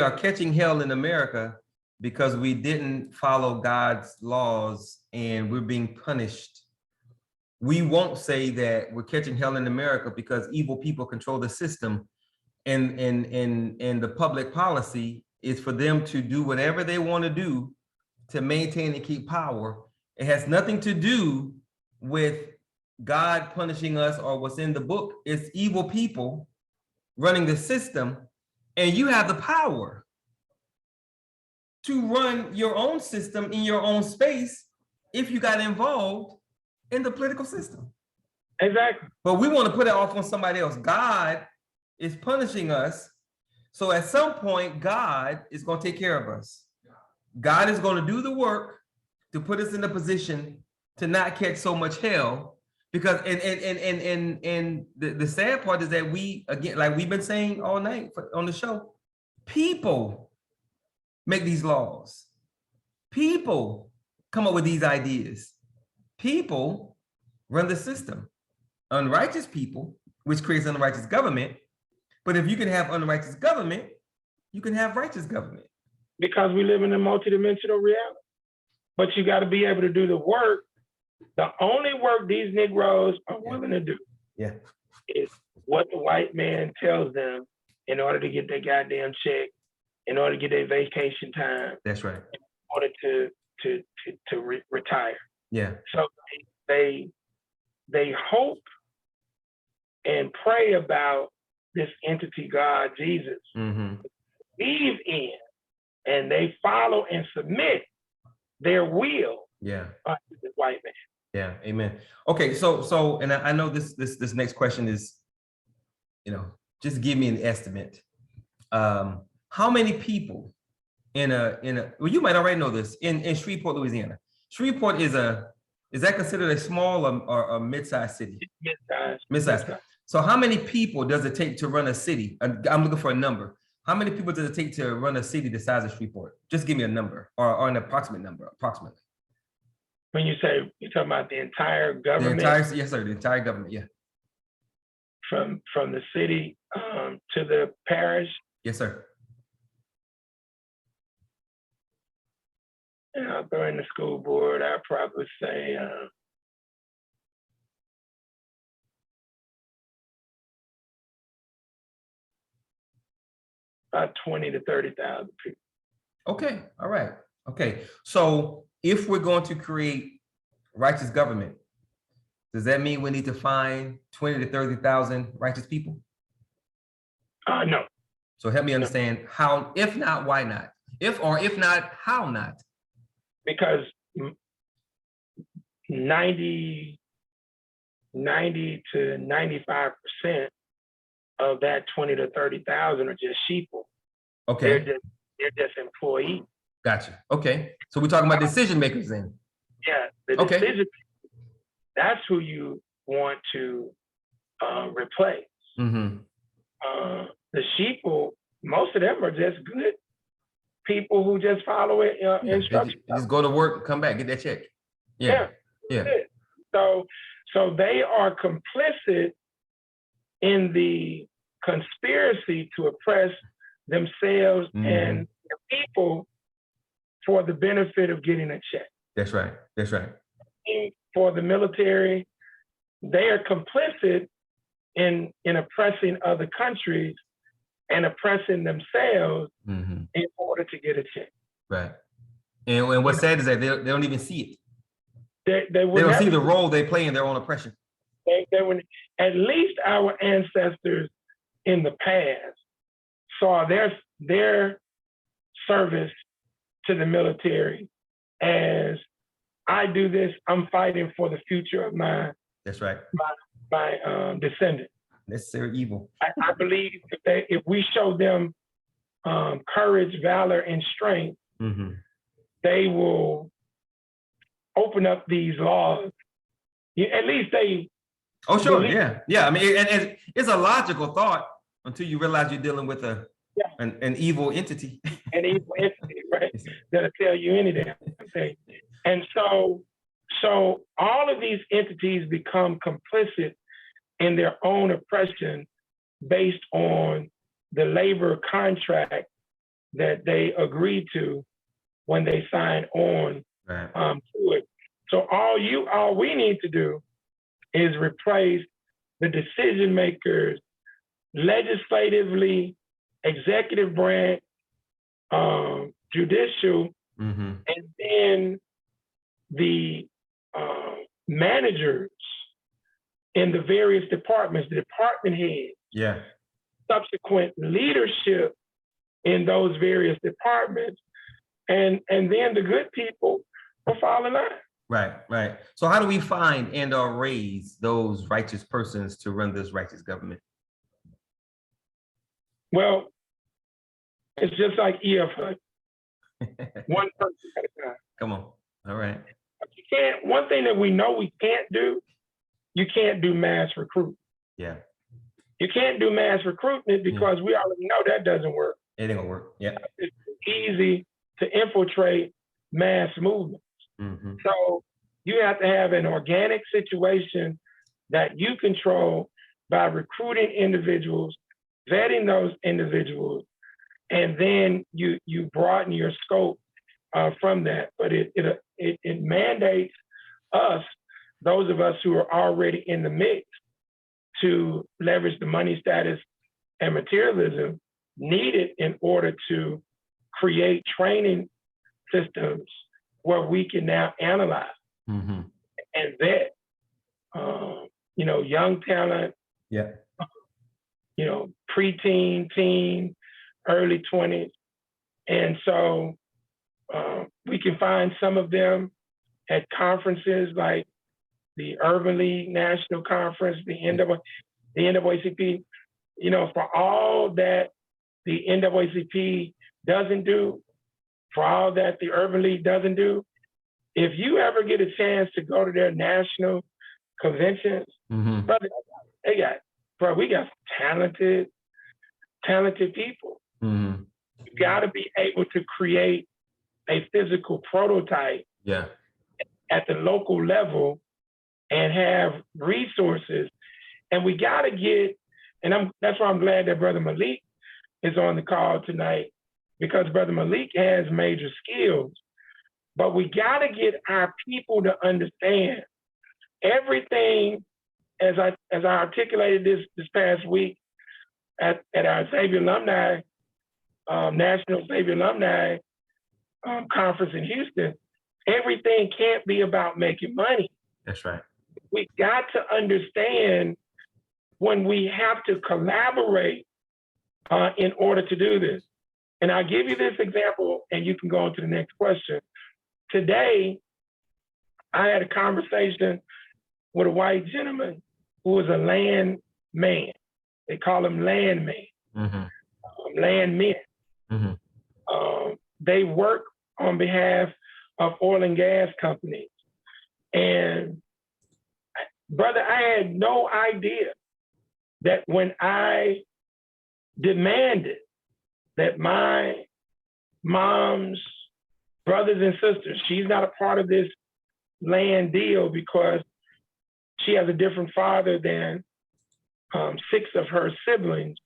are catching hell in America because we didn't follow God's laws and we're being punished. We won't say that we're catching hell in America because evil people control the system, and the public policy is for them to do whatever they want to do to maintain and keep power. It has nothing to do with God punishing us or what's in the book. It's evil people running the system, and you have the power to run your own system in your own space if you got involved in the political system. Exactly. But we want to put it off on somebody else. God is punishing us. So at some point, God is going to take care of us. God is going to do the work to put us in a position to not catch so much hell. Because and the sad part is that we, again, like we've been saying all night on the show, people make these laws. People come up with these ideas. People run the system. Unrighteous people, which creates unrighteous government. But if you can have unrighteous government, you can have righteous government. Because we live in a multidimensional reality. But you got to be able to do the work. The only work these Negroes are willing to do is what the white man tells them in order to get their goddamn check, in order to get their vacation time. That's right. In order to retire. Yeah. So they hope and pray about this entity God, Jesus, believe in, and they follow and submit their will to the white man. Yeah, amen. Okay, so and I know this next question is, just give me an estimate. How many people in a well, you might already know this, in Shreveport, Louisiana. Shreveport is that considered a small or a mid-sized city? Mid-sized. So how many people does it take to run a city? I'm looking for a number. How many people does it take to run a city the size of Shreveport? Just give me a number or an approximate number, approximately. When you say, you're talking about the entire government? Yes, sir, the entire government, yeah. From the city to the parish? Yes, sir. And I'll throw in the school board, I'd probably say about 20 to 30,000 people. Okay, all right. Okay, so if we're going to create righteous government, does that mean we need to find 20 to 30,000 righteous people? No. So help me understand how, if not, why not? If not, how not? Because 90 to 95% of that 20 to 30,000 are just sheeple. Okay. They're just employees. Gotcha. Okay. So we're talking about decision makers then. Yeah. The decision, that's who you want to replace. The sheeple, most of them are just good people who just follow instructions. Just go to work, come back, get that check. Yeah. So they are complicit in the conspiracy to oppress themselves and their people for the benefit of getting a check. That's right. That's right. For the military, they are complicit in oppressing other countries and oppressing themselves in order to get a check. Right. And what's sad is that they don't even see it. They don't see the role they play in their own oppression. They would, at least our ancestors in the past saw their service to the military as, I do this, I'm fighting for the future of my descendants. Necessary evil. I believe if we show them courage, valor, and strength, they will open up these laws. At least they. Oh, sure. Yeah. I mean, and it's a logical thought until you realize you're dealing with an evil entity. An evil entity, right? That'll tell you any damn thing. And so all of these entities become complicit in their own oppression based on the labor contract that they agreed to when they signed on to it. So all we need to do is replace the decision makers legislatively, executive branch, judicial, and then the managers in the various departments, the department heads, subsequent leadership in those various departments, and then the good people will fall in line. Right. So how do we find and or raise those righteous persons to run this righteous government? Well, it's just like E.F. Hutton. One person at a time. Come on. All right. You can't, one thing that we know we can't do, you can't do mass recruitment. Yeah. You can't do mass recruitment because we already know that doesn't work. It ain't gonna work. Yeah. It's easy to infiltrate mass movements. So you have to have an organic situation that you control by recruiting individuals, vetting those individuals, and then you broaden your scope from that. But it mandates us, those of us who are already in the mix, to leverage the money, status, and materialism needed in order to create training systems where we can now analyze and vet, young talent, preteen, teen, early 20s. And so we can find some of them at conferences like the Urban League National Conference, the NAACP. For all that the NAACP doesn't do, for all that the Urban League doesn't do, if you ever get a chance to go to their national conventions, brother, we got talented people. You got to be able to create a physical prototype at the local level and have resources. And we got to get, and that's why I'm glad that Brother Malik is on the call tonight, because Brother Malik has major skills, but we got to get our people to understand everything, as I articulated this past week at our Xavier Alumni, National Xavier Alumni Conference in Houston. Everything can't be about making money. That's right. We got to understand when we have to collaborate in order to do this. And I'll give you this example, and you can go on to the next question. Today, I had a conversation with a white gentleman who was a land man. They call him landman, landmen. They work on behalf of oil and gas companies. And brother, I had no idea that when I demanded that my mom's brothers and sisters, she's not a part of this land deal because she has a different father than 6 of her siblings.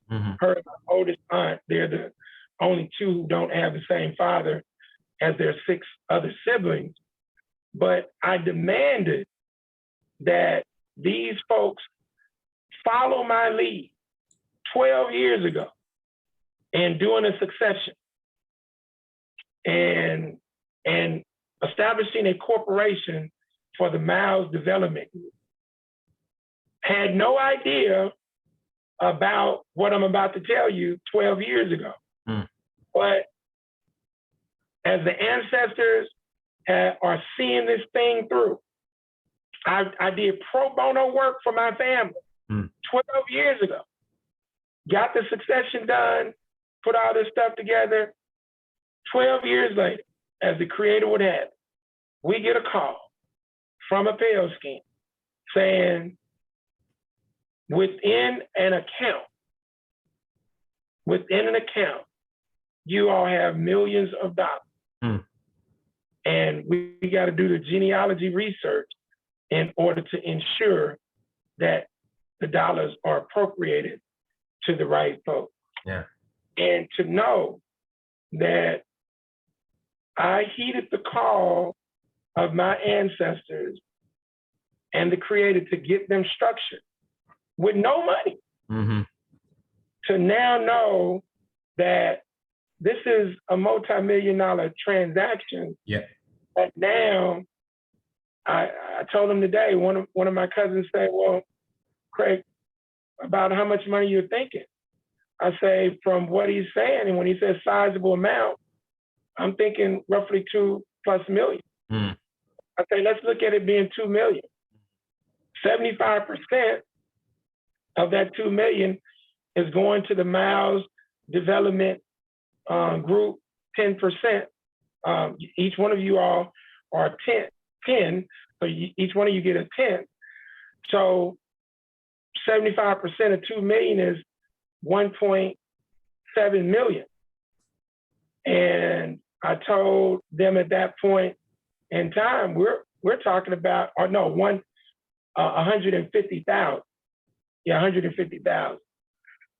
Her oldest aunt, they're the only 2 who don't have the same father as their 6 other siblings. But I demanded that these folks follow my lead 12 years ago in doing a succession and establishing a corporation for the Miles Development Group. Had no idea about what I'm about to tell you 12 years ago. But as the ancestors are seeing this thing through, I did pro bono work for my family 12 years ago. Got the succession done, put all this stuff together. 12 years later, as the Creator would have it, we get a call from a pale scheme saying, within an account, you all have millions of dollars. And we got to do the genealogy research in order to ensure that the dollars are appropriated to the right folks. And to know that I heeded the call of my ancestors and the Creator to get them structured with no money. To now know that this is a multi-million-dollar transaction. But now, I told him today, one of my cousins said, well, Craig, about how much money you're thinking? I say, from what he's saying, and when he says sizable amount, I'm thinking roughly 2+ million. I say, let's look at it being 2 million. 75% of that 2 million is going to the Miles Development Group, 10%. Each one of you all are 10, so each one of you get a 10. So 75% of 2 million is 1.7 million. And I told them at that point in time, we're talking about, 150,000. Yeah, 150,000.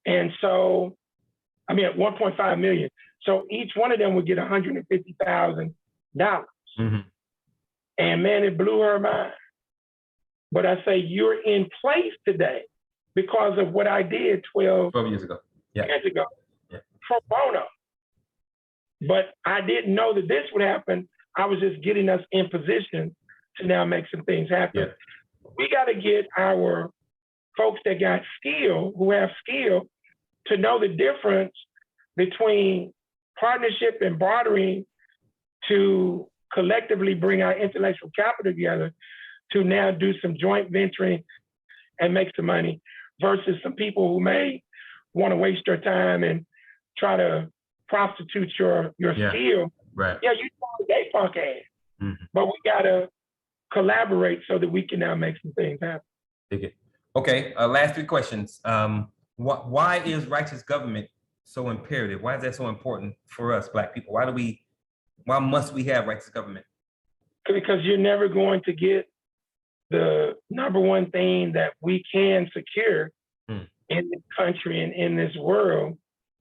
And so I mean, 1.5 million. So each one of them would get $150,000. Mm-hmm. And man, it blew her mind. But I say, you're in place today because of what I did 12 years ago. Yeah. Years ago, pro bono. But I didn't know that this would happen. I was just getting us in position to now make some things happen. Yeah. We got to get our folks that got skill, who have skill, to know the difference between partnership and bartering to collectively bring our intellectual capital together to now do some joint venturing and make some money versus some people who may want to waste your time and try to prostitute your skill. Right. Yeah, you know they punk ass. Mm-hmm. But we gotta collaborate so that we can now make some things happen. Okay, last 3 questions. Why is righteous government so imperative? Why is that so important for us, Black people? Why must we have righteous government? Because you're never going to get the number one thing that we can secure in this country and in this world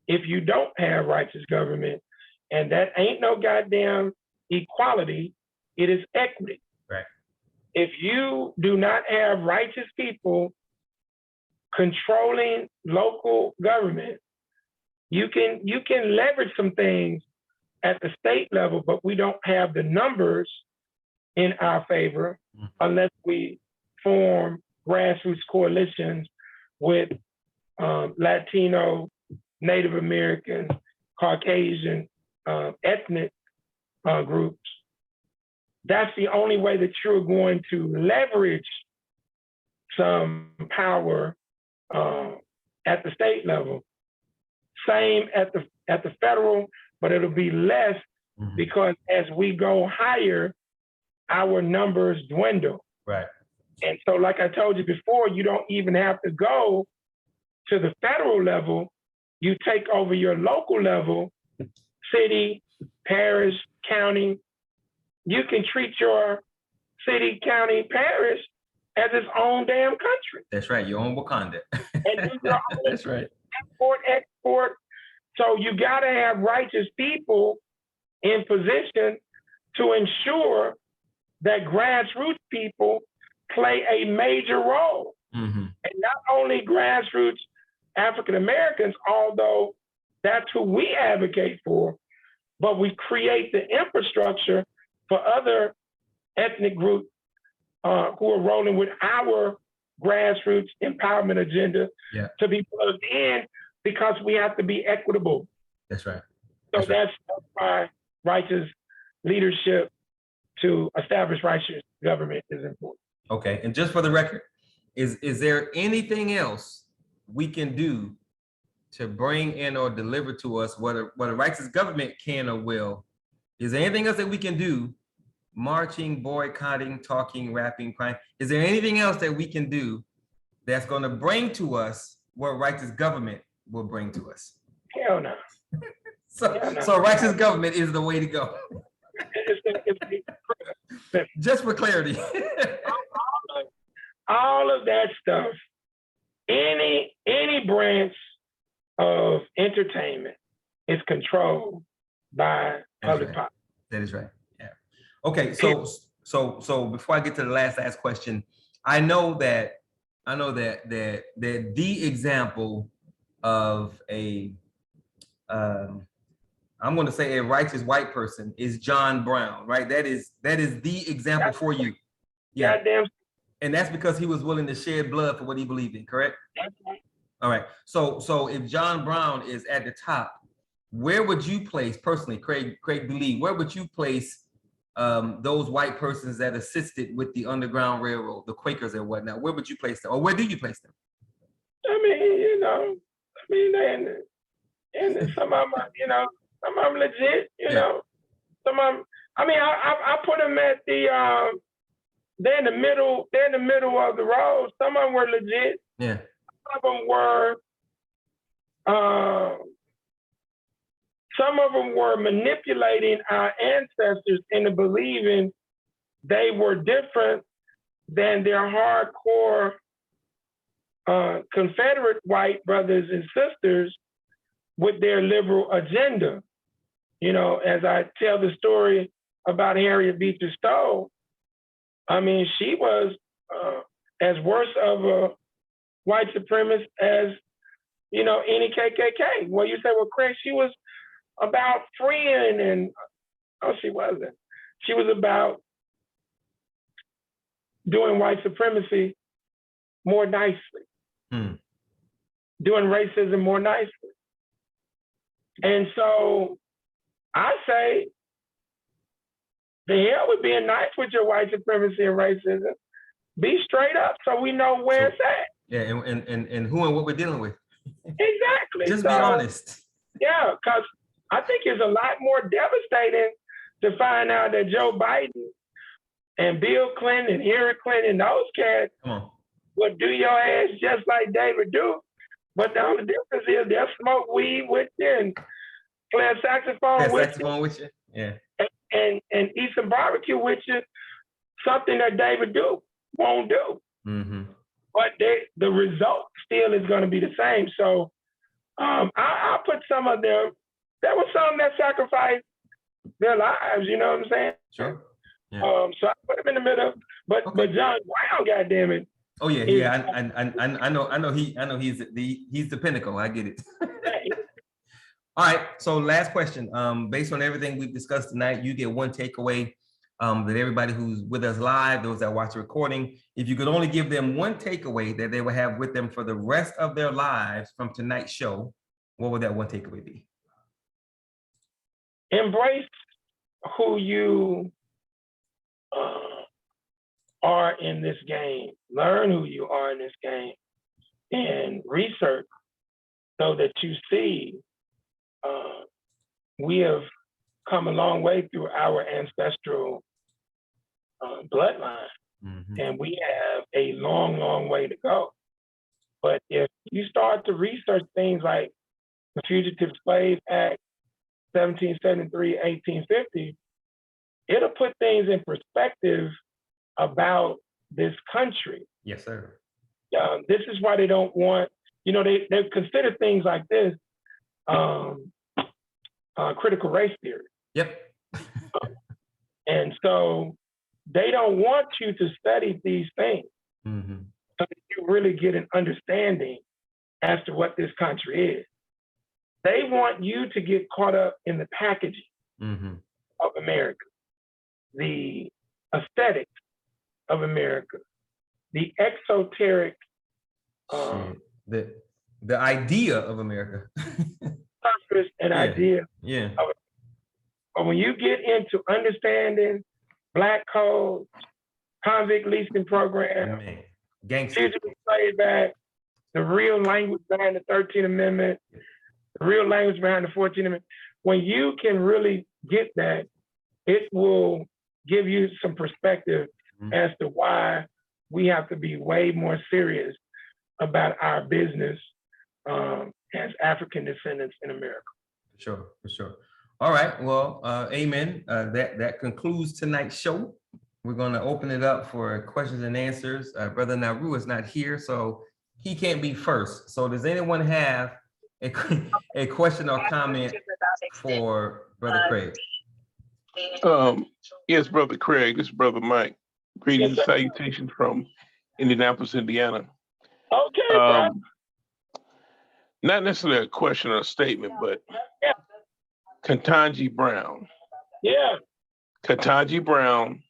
if you don't have righteous government. And that ain't no goddamn equality, it is equity. Right. If you do not have righteous people controlling local government, you can leverage some things at the state level, but we don't have the numbers in our favor unless we form grassroots coalitions with Latino, Native American, Caucasian, ethnic groups. That's the only way that you're going to leverage some power at the state level. Same at the federal, but it'll be less because as we go higher, our numbers dwindle. Right. And so, like I told you before, you don't even have to go to the federal level. You take over your local level, city, parish, county. You can treat your city, county, parish as its own damn country. That's right, your own Wakanda. And do your own That's right. import, export. So you gotta have righteous people in position to ensure that grassroots people play a major role. And not only grassroots African Americans, although that's who we advocate for, but we create the infrastructure for other ethnic groups who are rolling with our grassroots empowerment agenda to be plugged in because we have to be equitable. That's right. So that's why righteous leadership to establish righteous government is important. Okay, and just for the record, is there anything else we can do to bring in or deliver to us what a righteous government can or will? Is there anything else that we can do? Marching, boycotting, talking, rapping, crying. Is there anything else that we can do that's going to bring to us what righteous government will bring to us? Hell no. So righteous government is the way to go. Just for clarity. all of that stuff, any branch of entertainment is controlled by public policy. That is right. Yeah. Okay. So before I get to the last question, I know that the example of I'm going to say a righteous white person is John Brown, right? That is the example for you. Yeah. Goddamn. And that's because he was willing to shed blood for what he believed in, correct? That's right. All right. So if John Brown is at the top, where would you place personally, Craig Believe, where would you place those white persons that assisted with the Underground Railroad, the Quakers and whatnot? Where would you place them, or where do you place them? I mean, and some of them, some of them legit, some of them. I mean, I put them at the. They're in the middle. They're in the middle of the road. Some of them were legit. Yeah. Some of them were. Some of them were manipulating our ancestors into believing they were different than their hardcore Confederate white brothers and sisters with their liberal agenda. You know, as I tell the story about Harriet Beecher Stowe, I mean, she was as worse of a white supremacist as, you know, any KKK. Well, you say, well, Craig, she was about freeing and, oh, she wasn't. She was about doing white supremacy more nicely, doing racism more nicely. And so I say, the hell with being nice with your white supremacy and racism. Be straight up so we know where it's at. Yeah, and who and what we're dealing with. Exactly. Just be honest. Yeah, because I think it's a lot more devastating to find out that Joe Biden and Bill Clinton and Hillary Clinton, those cats would do your ass just like David Duke. But the only difference is they'll smoke weed with you and play a saxophone with you. Yeah. And eat some barbecue with you, something that David Duke won't do. But the result still is going to be the same. So I'll put some of them, there were some that sacrificed their lives, you know what I'm saying? Sure. Yeah. So I put them in the middle, but John Brown, goddamn it. Oh yeah, I know he's the pinnacle. I get it. All right, so last question. Based on everything we've discussed tonight, you get one takeaway that everybody who's with us live, those that watch the recording, if you could only give them one takeaway that they will have with them for the rest of their lives from tonight's show, what would that one takeaway be? Embrace who you are in this game. Learn who you are in this game and research so that you see we have come a long way through our ancestral bloodline, and we have a long, long way to go. But if you start to research things like the Fugitive Slave Act, 1773, 1850, it'll put things in perspective about this country. Yes, sir. This is why they don't want, you know, they consider things like this critical race theory. Yep. And so they don't want you to study these things so that you really get an understanding as to what this country is. They want you to get caught up in the packaging of America, the aesthetics of America, the exoteric, the idea of America. Purpose and idea. Yeah. But when you get into understanding Black codes, convict leasing program, Fugitive Slave Act, the real language behind the 13th Amendment, the real language behind the 14th Amendment, when you can really get that, it will give you some perspective as to why we have to be way more serious about our business as African descendants in America. For sure. All right, well, amen. That concludes tonight's show. We're going to open it up for questions and answers. Brother Naru is not here, so he can't be first. So does anyone have a question or comment for Brother Craig? Yes, Brother Craig, this is Brother Mike. Greetings and salutations from Indianapolis, Indiana. Okay, not necessarily a question or a statement, but Ketanji Brown. Yeah. Ketanji Brown.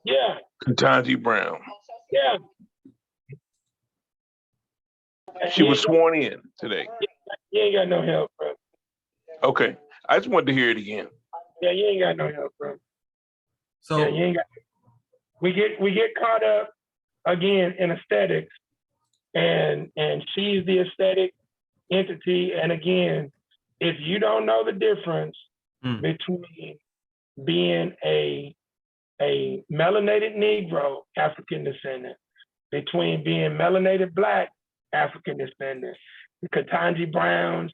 Yeah. Ketanji Brown. Yeah. She was sworn in today. You ain't got no help, bro. Okay. I just wanted to hear it again. Yeah, you ain't got no help, bro. So yeah, you ain't got. We get caught up again in aesthetics, and she's the aesthetic entity. And again, if you don't know the difference between being a melanated Negro African descendant, between being melanated Black African descendant, the Ketanji Browns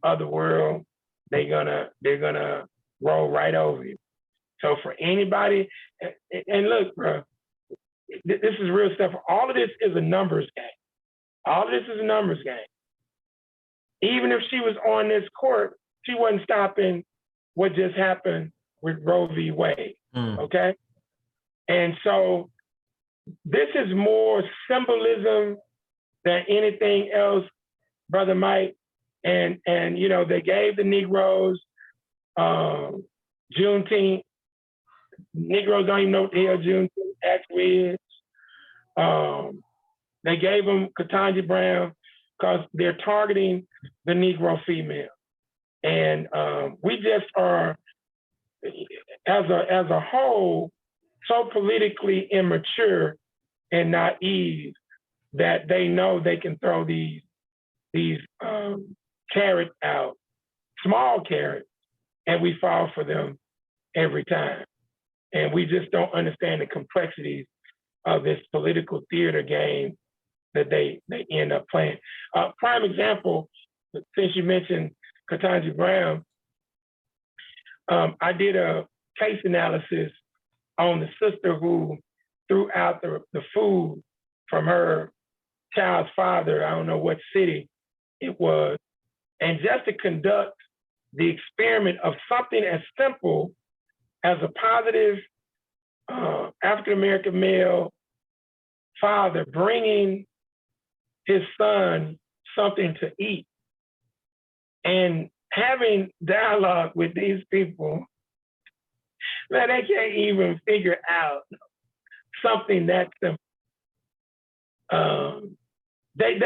of the world, they're gonna roll right over you. So for anybody, and look, bro, this is real stuff. All of this is a numbers game. All of this is a numbers game. even if she was on this court, she wasn't stopping what just happened with Roe v. Wade, okay? And so this is more symbolism than anything else, Brother Mike. And you know, they gave the Negroes Juneteenth. Negroes don't even know what the hell Juneteenth actually is. They gave them Ketanji Brown because they're targeting the Negro female. And we just are, as a whole, so politically immature and naive that they know they can throw these carrots out, small carrots, and we fall for them every time. And we just don't understand the complexities of this political theater game that they end up playing. Prime example, since you mentioned Ketanji Brown, I did a case analysis on the sister who threw out the food from her child's father, I don't know what city it was, and just to conduct the experiment of something as simple as a positive African-American male father bringing his son something to eat and having dialogue with these people, man, they can't even figure out something that simple. They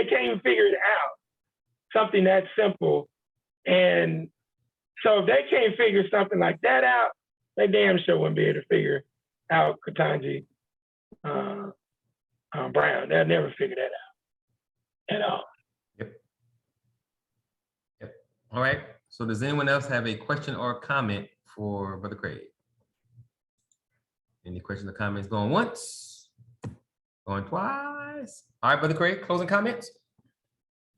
can't even figure it out, something that simple. And so if they can't figure something like that out, they damn sure wouldn't be able to figure out Ketanji Brown. They'll never figure that out at all. Yep. All right. So does anyone else have a question or comment for Brother Craig? Any questions or comments going once? Going twice? All right, Brother Craig, closing comments?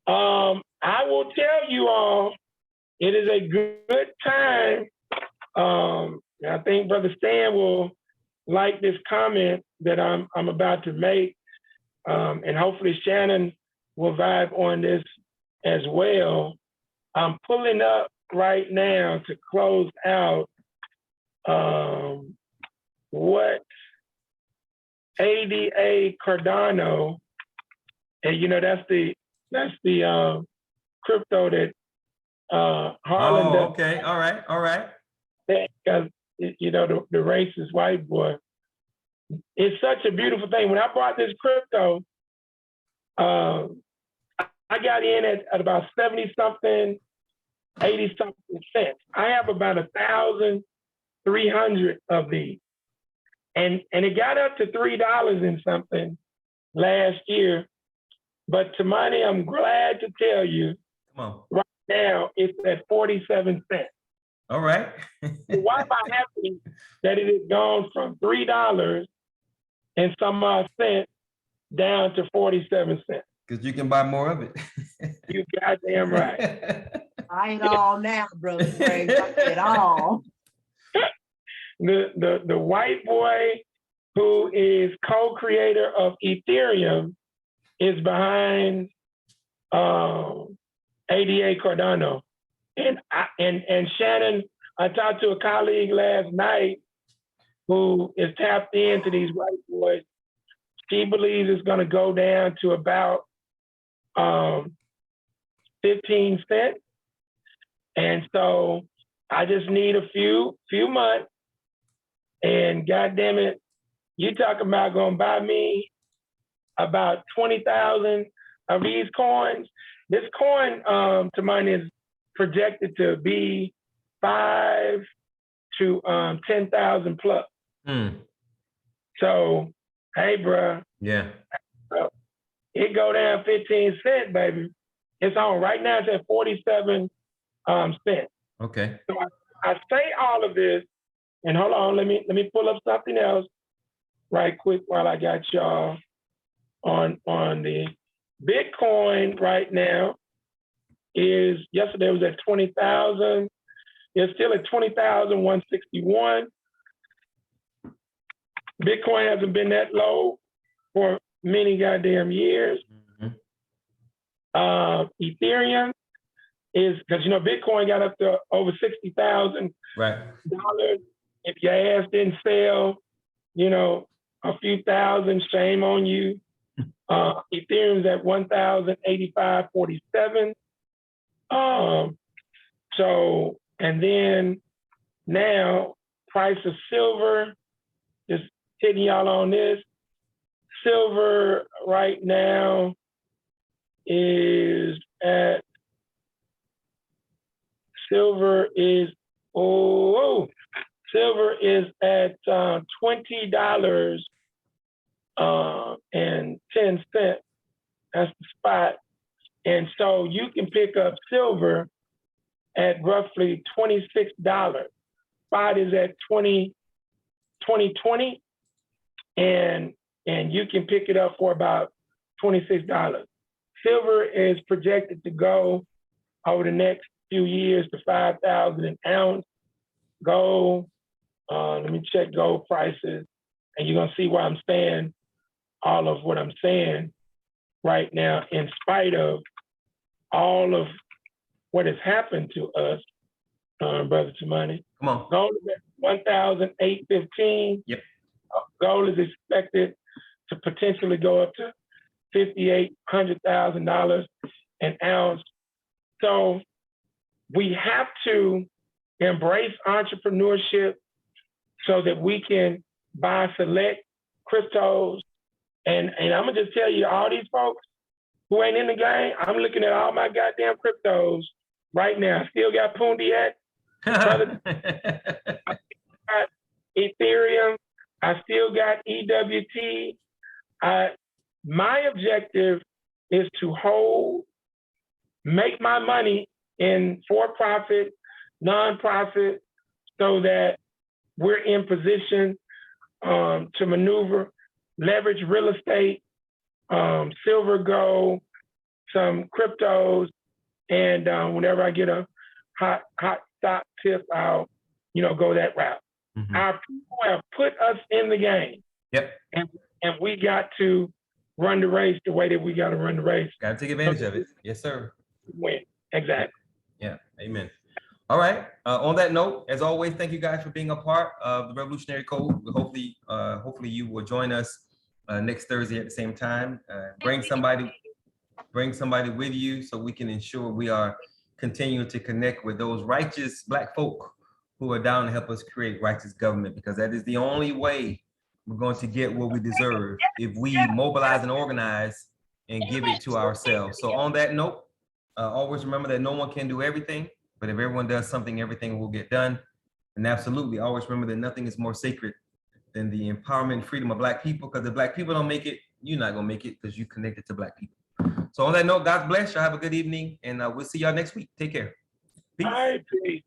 I will tell you all, it is a good time. I think Brother Stan will like this comment that I'm about to make, and hopefully Shannon will vibe on this as well. I'm pulling up right now to close out what ADA Cardano, and you know that's the crypto that Harlan does. Okay, all right. Because you know the racist white boy. It's such a beautiful thing. When I bought this crypto, I got in at about 70-something, 80-something cents. I have about 1,300 of these. And it got up to $3 and something last year. But Tamani, I'm glad to tell you, right now it's at 47 cents. All right. Why am I happy that it has gone from $3 and some odd cents down to 47 cents? Because you can buy more of it. You goddamn right. I ain't all now, Brother Craig, I said all. The white boy who is co-creator of Ethereum is behind ADA Cardano. And Shannon, I talked to a colleague last night who is tapped into these white boys. She believes it's going to go down to about 15 cents. And so I just need a few months. And goddamn it, you talking about going to buy me about 20,000 of these coins. This coin, to mine, is projected to be 5 to 10,000 plus. So, hey, bro. Yeah. It go down 15 cents, baby. It's on right now. It's at 47 cents. Okay. So I say all of this, and hold on, let me pull up something else right quick while I got y'all on the Bitcoin right now. Yesterday was at 20,000. It's still at 20,161. Bitcoin hasn't been that low for many goddamn years. Ethereum is because Bitcoin got up to over $60,000. Right. If your ass didn't sell, a few thousand, shame on you. Ethereum's at 1,085.47. So, and then now price of silver, just hitting y'all on this. Silver right now is at $20 and 10 cents. That's the spot. And so you can pick up silver at roughly $26. Spot is at 20, and you can pick it up for about $26. Silver is projected to go over the next few years to 5,000 an ounce. Gold, let me check gold prices, and you're gonna see why I'm saying all of what I'm saying right now, in spite of all of what has happened to us, Brother Tamani. Come on. Gold is at 1,815. Yep. Gold is expected to potentially go up to $5,800,000 an ounce. So we have to embrace entrepreneurship so that we can buy select cryptos. And I'm gonna just tell you, all these folks who ain't in the game, I'm looking at all my goddamn cryptos right now. Still got Pundiat, brother. I got Ethereum. I still got EWT. My objective is to hold, make my money in for-profit, non-profit, so that we're in position to maneuver, leverage real estate, silver, gold, some cryptos, and whenever I get a hot stock tip, I'll go that route. Mhm. Our people have put us in the game. Yep. And we got to run the race the way that we got to run the race. Got to take advantage of it. Yes, sir. Win. Exactly. Yeah. Amen. All right. On that note, as always, thank you guys for being a part of the Revolutionary Code. Hopefully you will join us next Thursday at the same time. Bring somebody with you so we can ensure we are continuing to connect with those righteous Black folk who are down to help us create righteous government, because that is the only way we're going to get what we deserve if we mobilize and organize and give it to ourselves. So on that note, always remember that no one can do everything, but if everyone does something, everything will get done. And absolutely, always remember that nothing is more sacred than the empowerment and freedom of Black people, because if Black people don't make it, you're not gonna make it because you connected to Black people. So on that note, God bless, y'all have a good evening, and we'll see y'all next week. Take care. Peace. All right, peace.